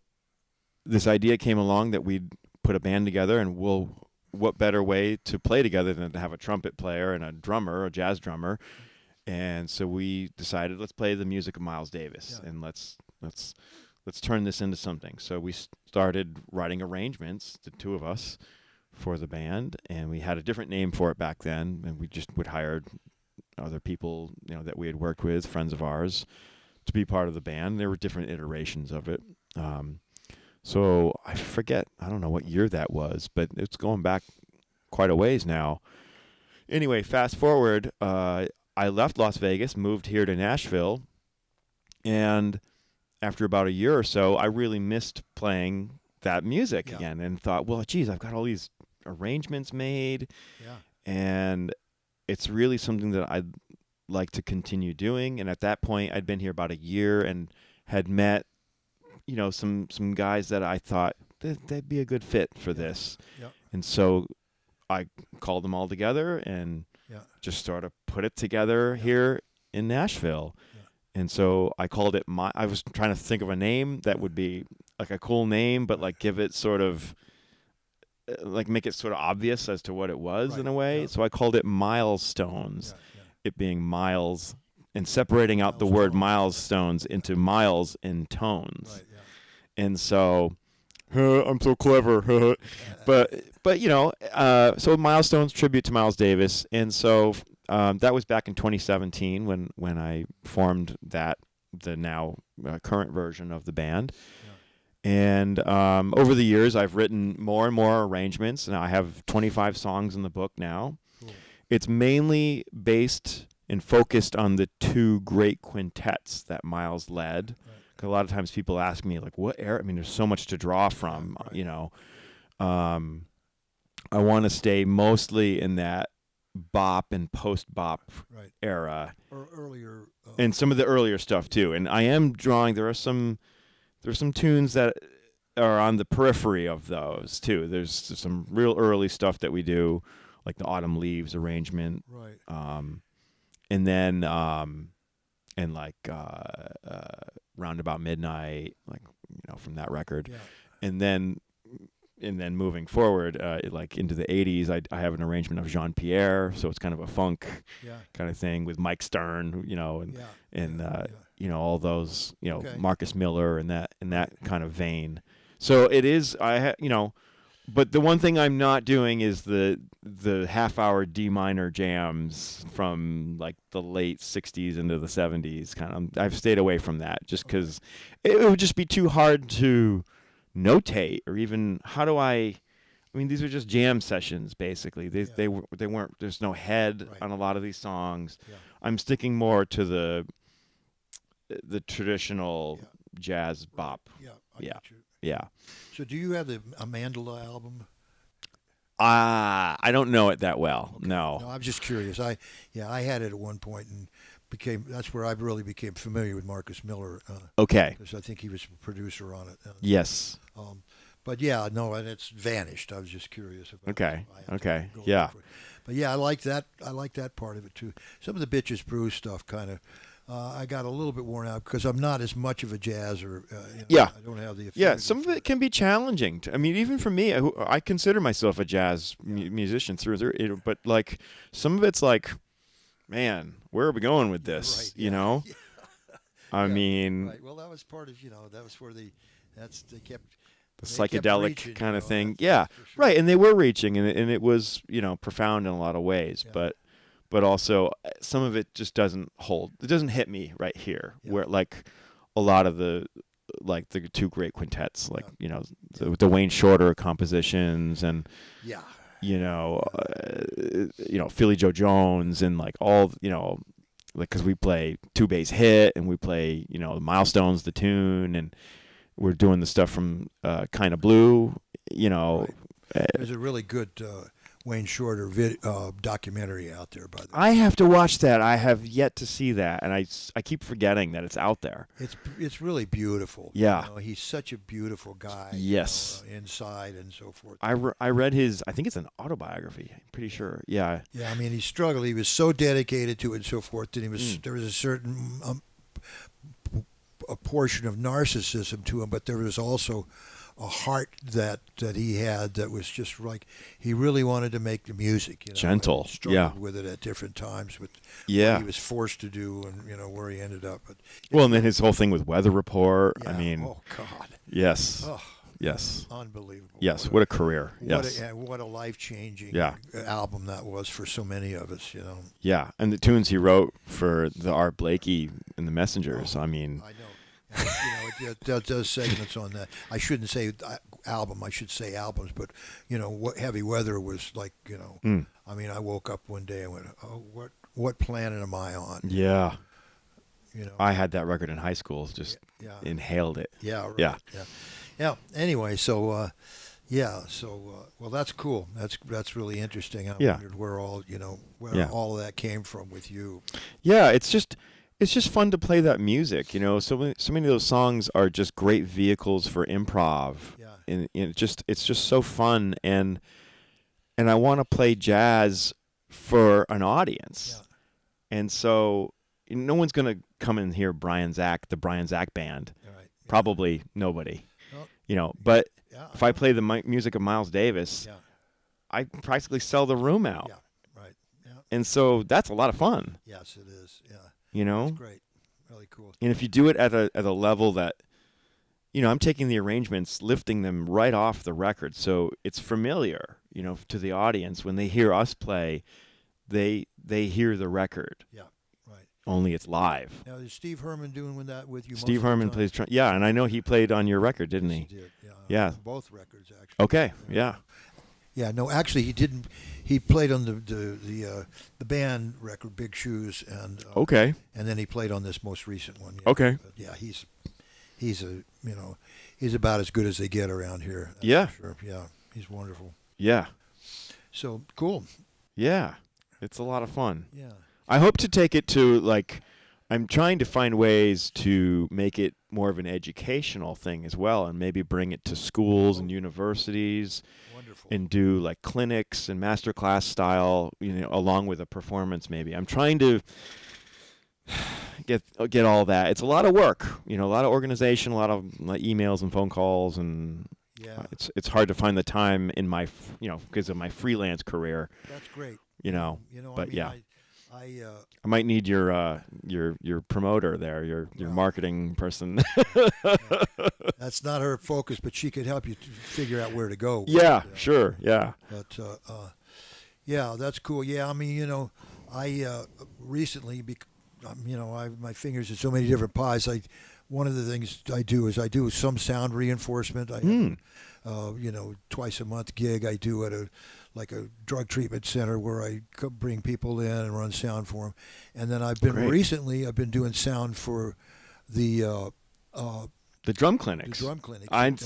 this idea came along that we'd put a band together, and what better way to play together than to have a trumpet player and a drummer, a jazz drummer. And so we decided, let's play the music of Miles Davis, and let's turn this into something. So we started writing arrangements, the two of us, for the band, and we had a different name for it back then, and we just would hire other people, that we had worked with, friends of ours, to be part of the band. There were different iterations of it. So I forget, I don't know what year that was, but it's going back quite a ways now. Anyway, fast forward, I left Las Vegas, moved here to Nashville, and after about a year or so, I really missed playing that music again, and thought, well, geez, I've got all these arrangements made, and it's really something that I'd like to continue doing. And at that point, I'd been here about a year and had met, some guys that I thought they'd be a good fit for this. And so I called them all together and just sort of put it together here in Nashville. And so I called it I was trying to think of a name that would be like a cool name, but like give it sort of like make it sort of obvious as to what it was in a way. So I called it Milestones, it being miles, and separating out the word milestones into miles and tones. And so I'm so clever. but so Milestones, tribute to Miles Davis. And so that was back in 2017 when I formed the now current version of the band. And over the years, I've written more and more arrangements, and I have 25 songs in the book now. Cool. It's mainly based and focused on the two great quintets that Miles led. Right. 'Cause a lot of times people ask me, like, what era? I mean, there's so much to draw from, Right. you know. I want to stay mostly in that bop and post-bop Right. era. Or earlier. And some of the earlier stuff, too. And I am drawing, there's some tunes that are on the periphery of those, too. There's some real early stuff that we do, like the Autumn Leaves arrangement. Right. And then, and like Roundabout Midnight, like, you know, from that record. Yeah. And then moving forward, like into the 80s, I have an arrangement of Jean-Pierre, so it's kind of a funk kind of thing with Mike Stern, you know, and you know, all those, you know, Marcus Miller and that kind of vein. So it is, you know, but the one thing I'm not doing is the half-hour D minor jams from like the late 60s into the 70s. I've stayed away from that just because it would just be too hard to notate, or even I mean, these are just jam sessions basically. They weren't. There's no head on a lot of these songs. Yeah. I'm sticking more to the traditional jazz bop. Yeah. So do you have a mandala album? I don't know it that well. Okay. No, I'm just curious. I had it at one point and that's where I really became familiar with Marcus Miller. Okay. Because I think he was a producer on it. Yes. But yeah, no, and it's vanished. I was just curious about. Okay. Okay. Yeah. But yeah, I like that. I like that part of it too. Some of the Bitches Brew stuff kind of. I got a little bit worn out because I'm not as much of a jazzer. You know, I don't have the. Yeah, some of it can be challenging. I mean, even for me, I consider myself a jazz musician through. But like, some of it's like, man, where are we going with this? Right, you know. Yeah. I mean. Right. Well, that was part of that was where they kept. The psychedelic reaching, kind of thing. Sure. Right. And they were reaching, and it was, you know, profound in a lot of ways. Yeah. But also some of it just doesn't hold. It doesn't hit me right here, where like a lot of the two great quintets, like you know, the Wayne Shorter compositions, and you know, Philly Joe Jones, and like all, you know, like because we play Two Bass Hit, and we play, you know, Milestones, the tune, and we're doing the stuff from Kind of Blue, you know. Right. There's a really good Wayne Shorter documentary out there, by the way. I have to watch that. I have yet to see that, and I keep forgetting that it's out there. It's really beautiful. Yeah. You know, he's such a beautiful guy. Yes. You know, inside and so forth. I read his, I think it's an autobiography. I'm pretty sure. Yeah. Yeah, I mean, he struggled. He was so dedicated to it and so forth that there was a certain a portion of narcissism to him, but there was also a heart that he had that was just like he really wanted to make the music, you know, gentle. He struggled with it at different times, with what he was forced to do, and you know where he ended up. But and then his whole thing with Weather Report. Yeah, I mean, oh God, yes, oh, yes, unbelievable. Yes, what a career. What a life-changing album that was for so many of us, you know. Yeah, and the tunes he wrote for the Art Blakey and the Messengers. I mean, I know. You know, it does segments on that. I shouldn't say album. I should say albums. But you know, what Heavy Weather was like. You know, I mean, I woke up one day and went, "Oh, what planet am I on?" Yeah. You know, I had that record in high school. Just inhaled it. Yeah. Right. Yeah. Anyway, so well, that's cool. That's really interesting. I wondered where all all of that came from with you. Yeah, it's just fun to play that music, you know. So many of those songs are just great vehicles for improv. Yeah. And it's just so fun, and I want to play jazz for an audience. Yeah. And so no one's going to come and hear the Brian Czach band. Right. Yeah. Probably nobody. Well, you know, but if I play the music of Miles Davis, I practically sell the room out. Yeah. Right. Yeah. And so that's a lot of fun. Yes, it is. Yeah. You know? That's great. Really cool. And if you do it at a level that, you know, I'm taking the arrangements, lifting them right off the record, so it's familiar, you know, to the audience. When they hear us play, they hear the record. Yeah, right. only it's live. Now, is Steve Herman doing that with you? Steve most Herman of the time? plays yeah, and I know he played on your record, didn't Yes, he? did. Yeah. Yeah. Both records, actually. Okay, yeah. Yeah, no, actually, he didn't. He played on the band record, Big Shoes, and Okay. and then he played on this most recent one. Okay. But yeah, he's he's about as good as they get around here. That's Yeah. for sure. Yeah, he's wonderful. Yeah. So cool. Yeah. It's a lot of fun. Yeah. I hope to take it to, like, I'm trying to find ways to make it more of an educational thing as well, and maybe bring it to schools and universities. Wonderful. And do like clinics and masterclass style, along with a performance maybe. I'm trying to get all that. It's a lot of work, a lot of organization, a lot of emails and phone calls, and Yeah. it's hard to find the time in my, because of my freelance career. That's great. But yeah. I I might need your promoter there, your marketing person. that's not her focus, but she could help you to figure out where to go. Yeah, sure, yeah. But yeah, that's cool. Yeah, I mean, I recently, my fingers in so many different pies. One of the things I do is I do some sound reinforcement. I have, twice a month gig I do at a drug treatment center where I bring people in and run sound for them. And then I've been doing sound for the drum clinics. The drum clinic. I've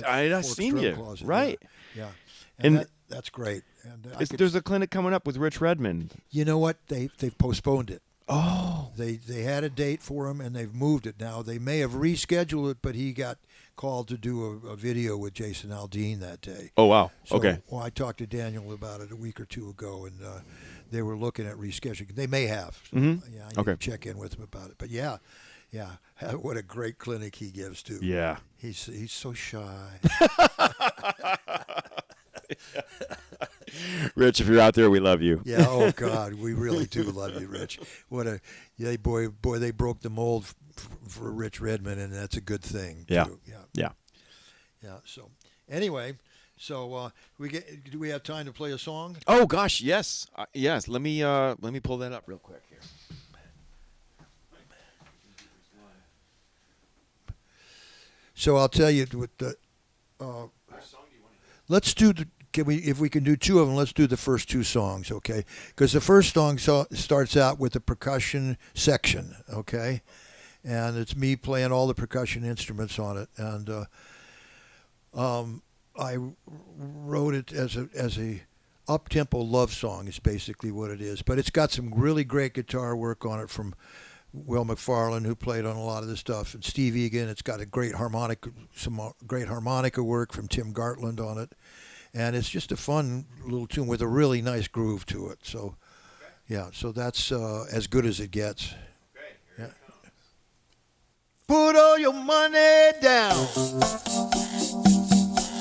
seen you. Closet, right. Yeah. And that's great. And there's a clinic coming up with Rich Redmond. You know what? They've postponed it. Oh. They had a date for him, and they've moved it now. They may have rescheduled it, but he got called to do a video with Jason Aldean that day. Oh, wow. So, okay. Well, I talked to Daniel about it a week or two ago, and they were looking at rescheduling. They may have. So, yeah, I need to check in with him about it. But yeah, what a great clinic he gives too. Yeah. He's so shy. Rich, if you're out there, we love you. Yeah. Oh God, we really do love you, Rich. They broke the mold for Rich Redmond, and that's a good thing. Yeah. Too. Yeah. So anyway, do we have time to play a song? Oh gosh, yes, yes. Let me pull that up real quick here. So I'll tell you with the. Let's do the. If we can do two of them, let's do the first two songs, okay? Because the first song starts out with the percussion section, okay? And it's me playing all the percussion instruments on it, and I wrote it as a up-tempo love song. Is basically what it is, but it's got some really great guitar work on it from Will McFarlane, who played on a lot of this stuff, and Steve Egan. It's got some great harmonica work from Tim Gartland on it. And it's just a fun little tune with a really nice groove to it. So, yeah, so that's as good as it gets. Okay, here it comes. Put all your money down.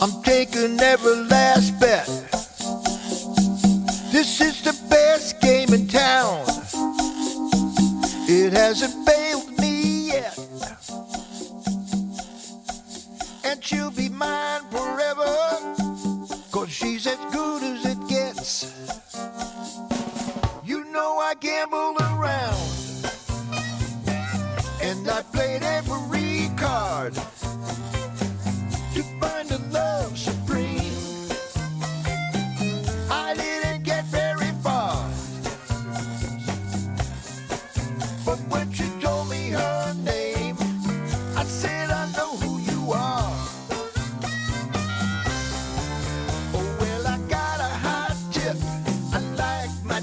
I'm taking every last bet. This is the best game in town. It hasn't failed me yet. And she'll be mine forever. 'Cause she's as good as it gets. You know I gamble around, and I played every card to find a love supreme. I didn't get very far, but when she told me her name, I said I know who you are.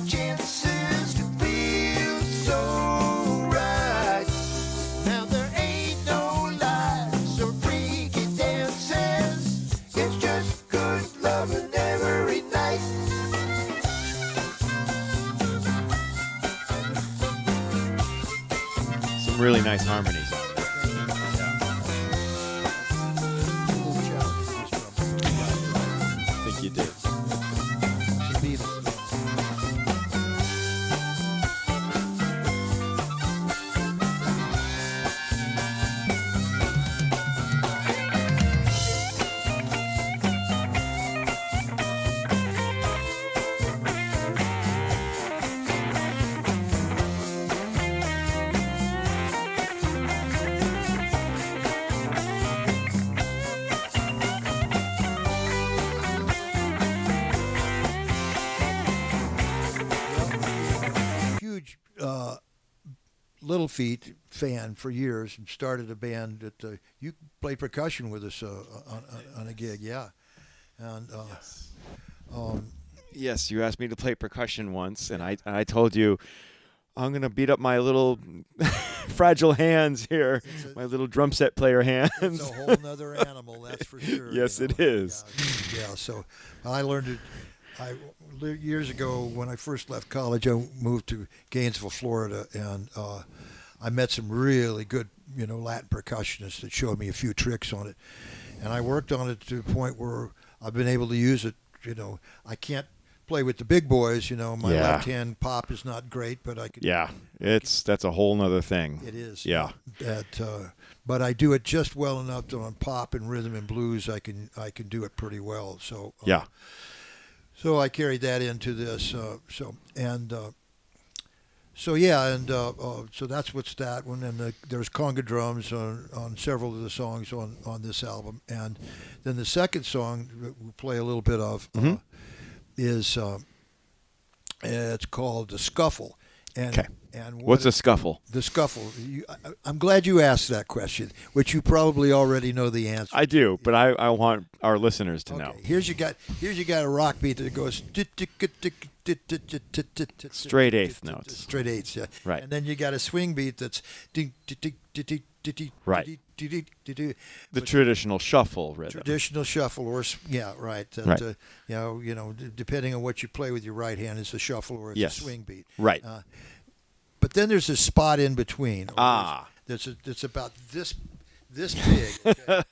Chances to feel so right. Now there ain't no lies or freaky dances. It's just good loving every night. Some really nice harmonies on it. I think you did. Little Feat fan for years and started a band that you played percussion with us on a gig, yeah. And yes. Yes, you asked me to play percussion once, and I told you I'm gonna beat up my little fragile hands here, my little drum set player hands. It's a whole nother animal, that's for sure. Yes, it is. Yeah, so I learned it. Years ago, when I first left college, I moved to Gainesville, Florida, and I met some really good, Latin percussionists that showed me a few tricks on it, and I worked on it to the point where I've been able to use it. I can't play with the big boys. My left hand pop is not great, but I could. Yeah, that's a whole nother thing. It is. Yeah. But I do it just well enough that on pop and rhythm and blues, I can do it pretty well. So. Yeah. So I carried that into this. So that's what's that one. And there's conga drums on several of the songs on this album. And then the second song that we'll play a little bit of is it's called The Scuffle. And, okay. And what's a scuffle? The Scuffle. I'm glad you asked that question, which you probably already know the answer. I do, but I want our listeners to know. Here's you got a rock beat that goes straight eighth notes. Straight eighths, yeah. Right. And then you got a swing beat that's right. The traditional shuffle rhythm. Traditional shuffle, or right. That, right. Depending on what you play with your right hand, it's a shuffle or it's a swing beat. Right. But then there's a spot in between. That's about this big. Okay?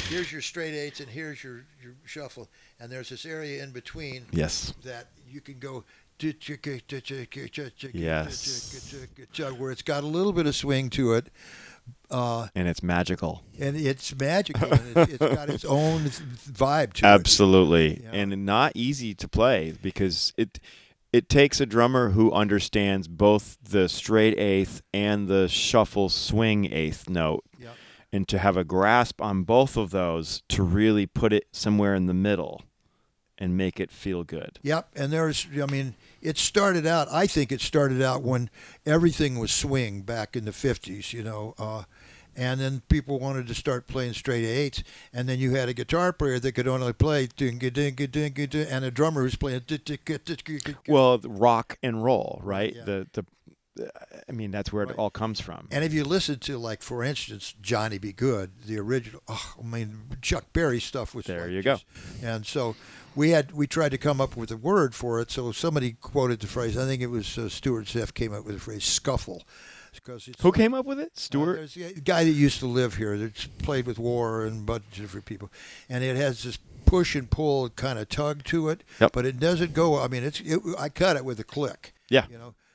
Here's your straight eights and here's your shuffle, and there's this area in between. Yes. That you can go. Yes. Where it's got a little bit of swing to it. And it's magical. And it's magical. And it's got its own vibe to it. Absolutely. Yeah. And not easy to play because it takes a drummer who understands both the straight eighth and the shuffle swing eighth note. Yep. And to have a grasp on both of those to really put it somewhere in the middle and make it feel good. Yep. And I think it started out when everything was swing back in the 50s, and then people wanted to start playing straight eights, and then you had a guitar player that could only play and a drummer who's playing. Well, rock and roll, right? Yeah. That's where it all comes from. And if you listen to, like, for instance, Johnny Be Good, the original, Chuck Berry stuff was there. Like you go. And so we tried to come up with a word for it. So somebody quoted the phrase. I think it was Stuart Zeff came up with the phrase "scuffle." Who came up with it? Stuart? There's a guy that used to live here that's played with War and a bunch of different people, and it has this push and pull kind of tug to it. Yep. But it doesn't go. I cut it with a click. Yeah.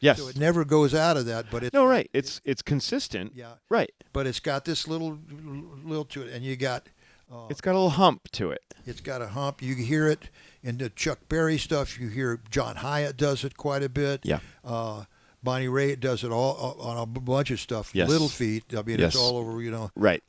Yes. So it never goes out of that, but right. It's consistent. Yeah. Right. But it's got this little to it, and you got. It's got a little hump to it. It's got a hump. You hear it in the Chuck Berry stuff. You hear John Hyatt does it quite a bit. Yeah. Bonnie Raitt does it all on a bunch of stuff. Yes. Little Feat. Yes. It's all over. Right.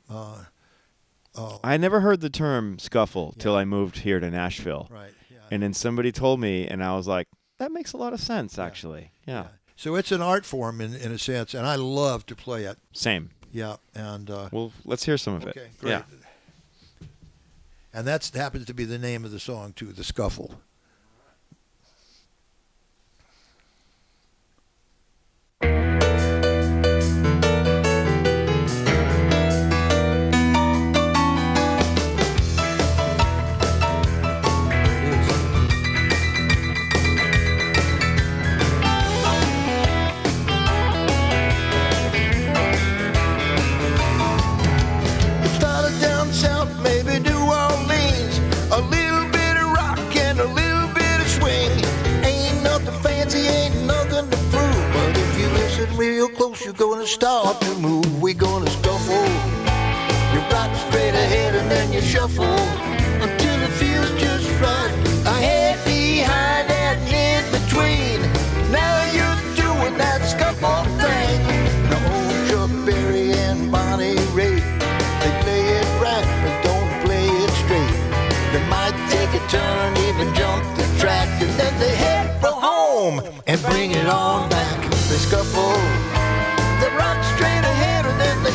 I never heard the term scuffle till I moved here to Nashville. Right. Yeah. And then somebody told me, and I was like, that makes a lot of sense, actually. Yeah. So it's an art form in a sense, and I love to play it. Same. Yeah. And well, let's hear some of it. Okay. Great. Yeah. And that happens to be the name of the song too, The Scuffle. You're gonna start to move, we're gonna scuffle. You rock straight ahead and then you shuffle until it feels just right. Ahead, behind, and in between. Now you're doing that scuffle thing. Now old Chuck Berry and Bonnie Raitt, they play it right but don't play it straight. They might take a turn, even jump the track, and then they head for home and bring it on back. They scuffle.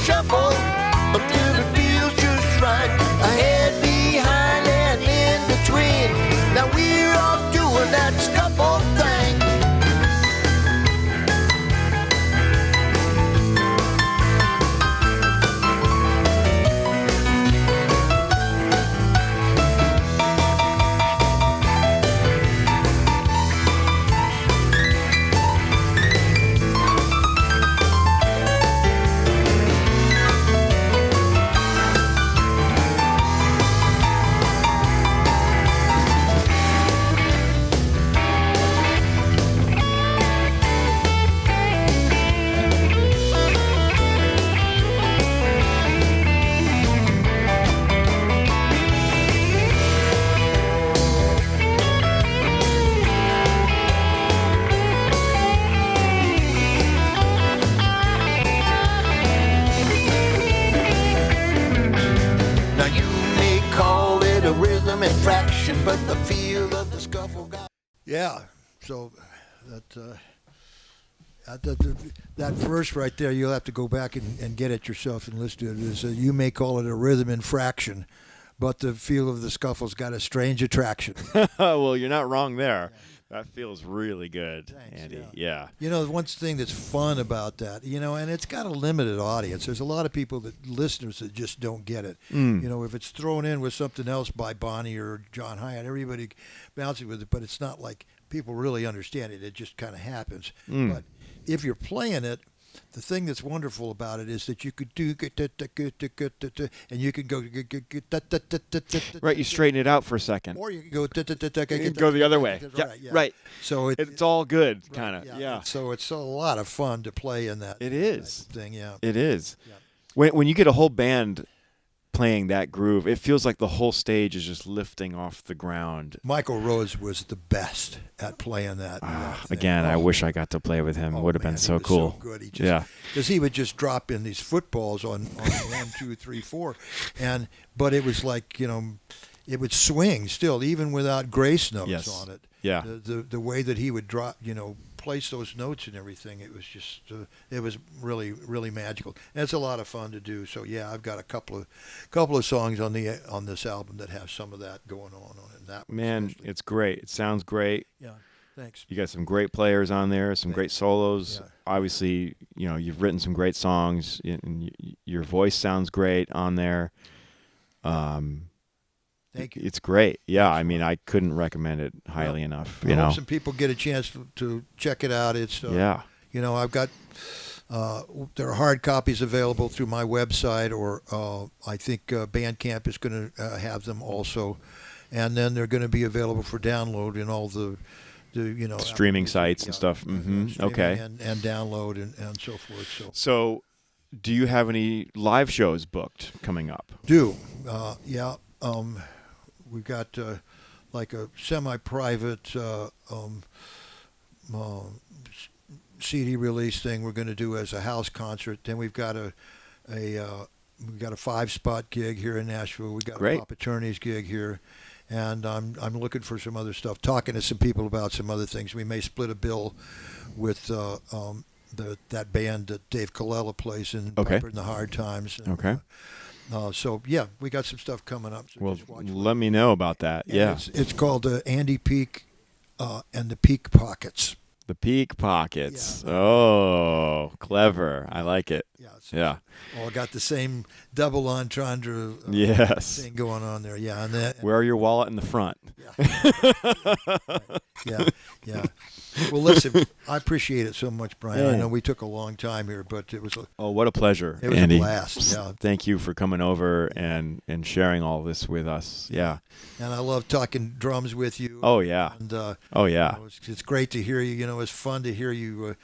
shuffle until it feels just right. Ahead, behind, and in between. Now we're all doing that scuffle thing. But the feel of the scuffle got... Yeah, so that verse right there, you'll have to go back and get it yourself and listen to it. Is you may call it a rhythm infraction, but the feel of the scuffle's got a strange attraction. Well, you're not wrong there. Yeah. That feels really good, Thanks, Andy. Yeah. You know, one thing that's fun about that, you know, and it's got a limited audience. There's a lot of listeners that just don't get it. You know, if it's thrown in with something else by Bonnie or John Hyatt, everybody bouncing with it, but it's not like people really understand it. It just kind of happens. But if you're playing it, the thing that's wonderful about it is that you could do and you can go right. You straighten it out for a second, or you can go you can go the other way. Right. So it's all good, kind of. Yeah. So it's a lot of fun to play in that. It is thing. Yeah. It is. When you get a whole band playing that groove, it feels like the whole stage is just lifting off the ground. Michael Rhodes was the best at playing that. Again, I wish I got to play with him. It would have been so cool. So good. Because he would just drop in these footballs on 1, 2, 3, 4, but it was like, you know, it would swing still, even without grace notes on it. Yeah. The way that he would drop, you know, place those notes and everything, it was just it was really, really magical. And it's a lot of fun to do. So yeah, I've got a couple of songs on this album that have some of that going on it. That man, it's great. It sounds great. Yeah, thanks. You got some great players on there, some great solos. Yeah. Obviously, you know, you've written some great songs, and your voice sounds great on there. Thank you. It's great. Yeah, I mean, I couldn't recommend it highly enough. I hope some people get a chance to check it out. It's you know, I've got there are hard copies available through my website, or I think Bandcamp is going to have them also, and then they're going to be available for download in all the you know, streaming sites and stuff. Okay, and download and so forth. So, do you have any live shows booked coming up? Yeah. We've got like a semi-private CD release thing we're going to do as a house concert. Then we've got a 5-spot gig here in Nashville. We got a Pop Attorneys gig here, and I'm looking for some other stuff. Talking to some people about some other things. We may split a bill with that band that Dave Colella plays in Piper in the Hard Times. And, so yeah, we got some stuff coming up. So well, let me know about that. And it's called Andy Peake and the Peake Pockets. The Peake Pockets. Yeah. Oh, clever! I like it. Yeah. All got the same double entendre. Thing going on there. Yeah. And wear your wallet in the front. Yeah. Well, listen, I appreciate it so much, Brian. I know we took a long time here, but it was what a pleasure, it was Andy. A blast. Yeah. Thank you for coming over and sharing all this with us. Yeah. And I love talking drums with you. Oh yeah. And yeah. You know, it's great to hear you. You know, it's fun to hear you.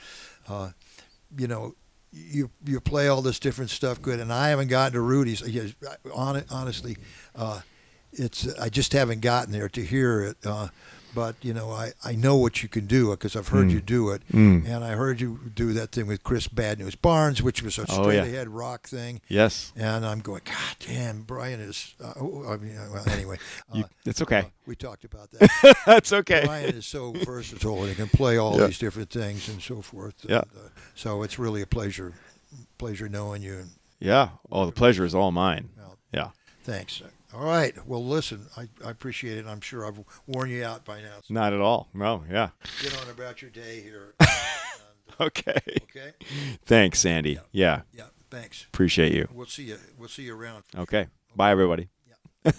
You know, you play all this different stuff good, and I haven't gotten to Rudy's. Honestly, I just haven't gotten there to hear it. But, you know, I know what you can do because I've heard you do it. And I heard you do that thing with Chris Bad News Barnes, which was a straight-ahead rock thing. Yes. And I'm going, God damn, Brian is anyway. It's okay. We talked about that. That's okay. Brian is so versatile and he can play all these different things and so forth. And, so it's really a pleasure knowing you. Yeah. Oh, the pleasure is all mine. Well, Yeah. thanks. All right. Well, listen, I appreciate it. I'm sure I've worn you out by now. So Not at all. No. Yeah. get on about your day here. Okay. Okay. Thanks, Andy. Yeah. Yeah. Thanks. Appreciate you. We'll see you. We'll see you around. Okay. Bye, everybody. Yeah.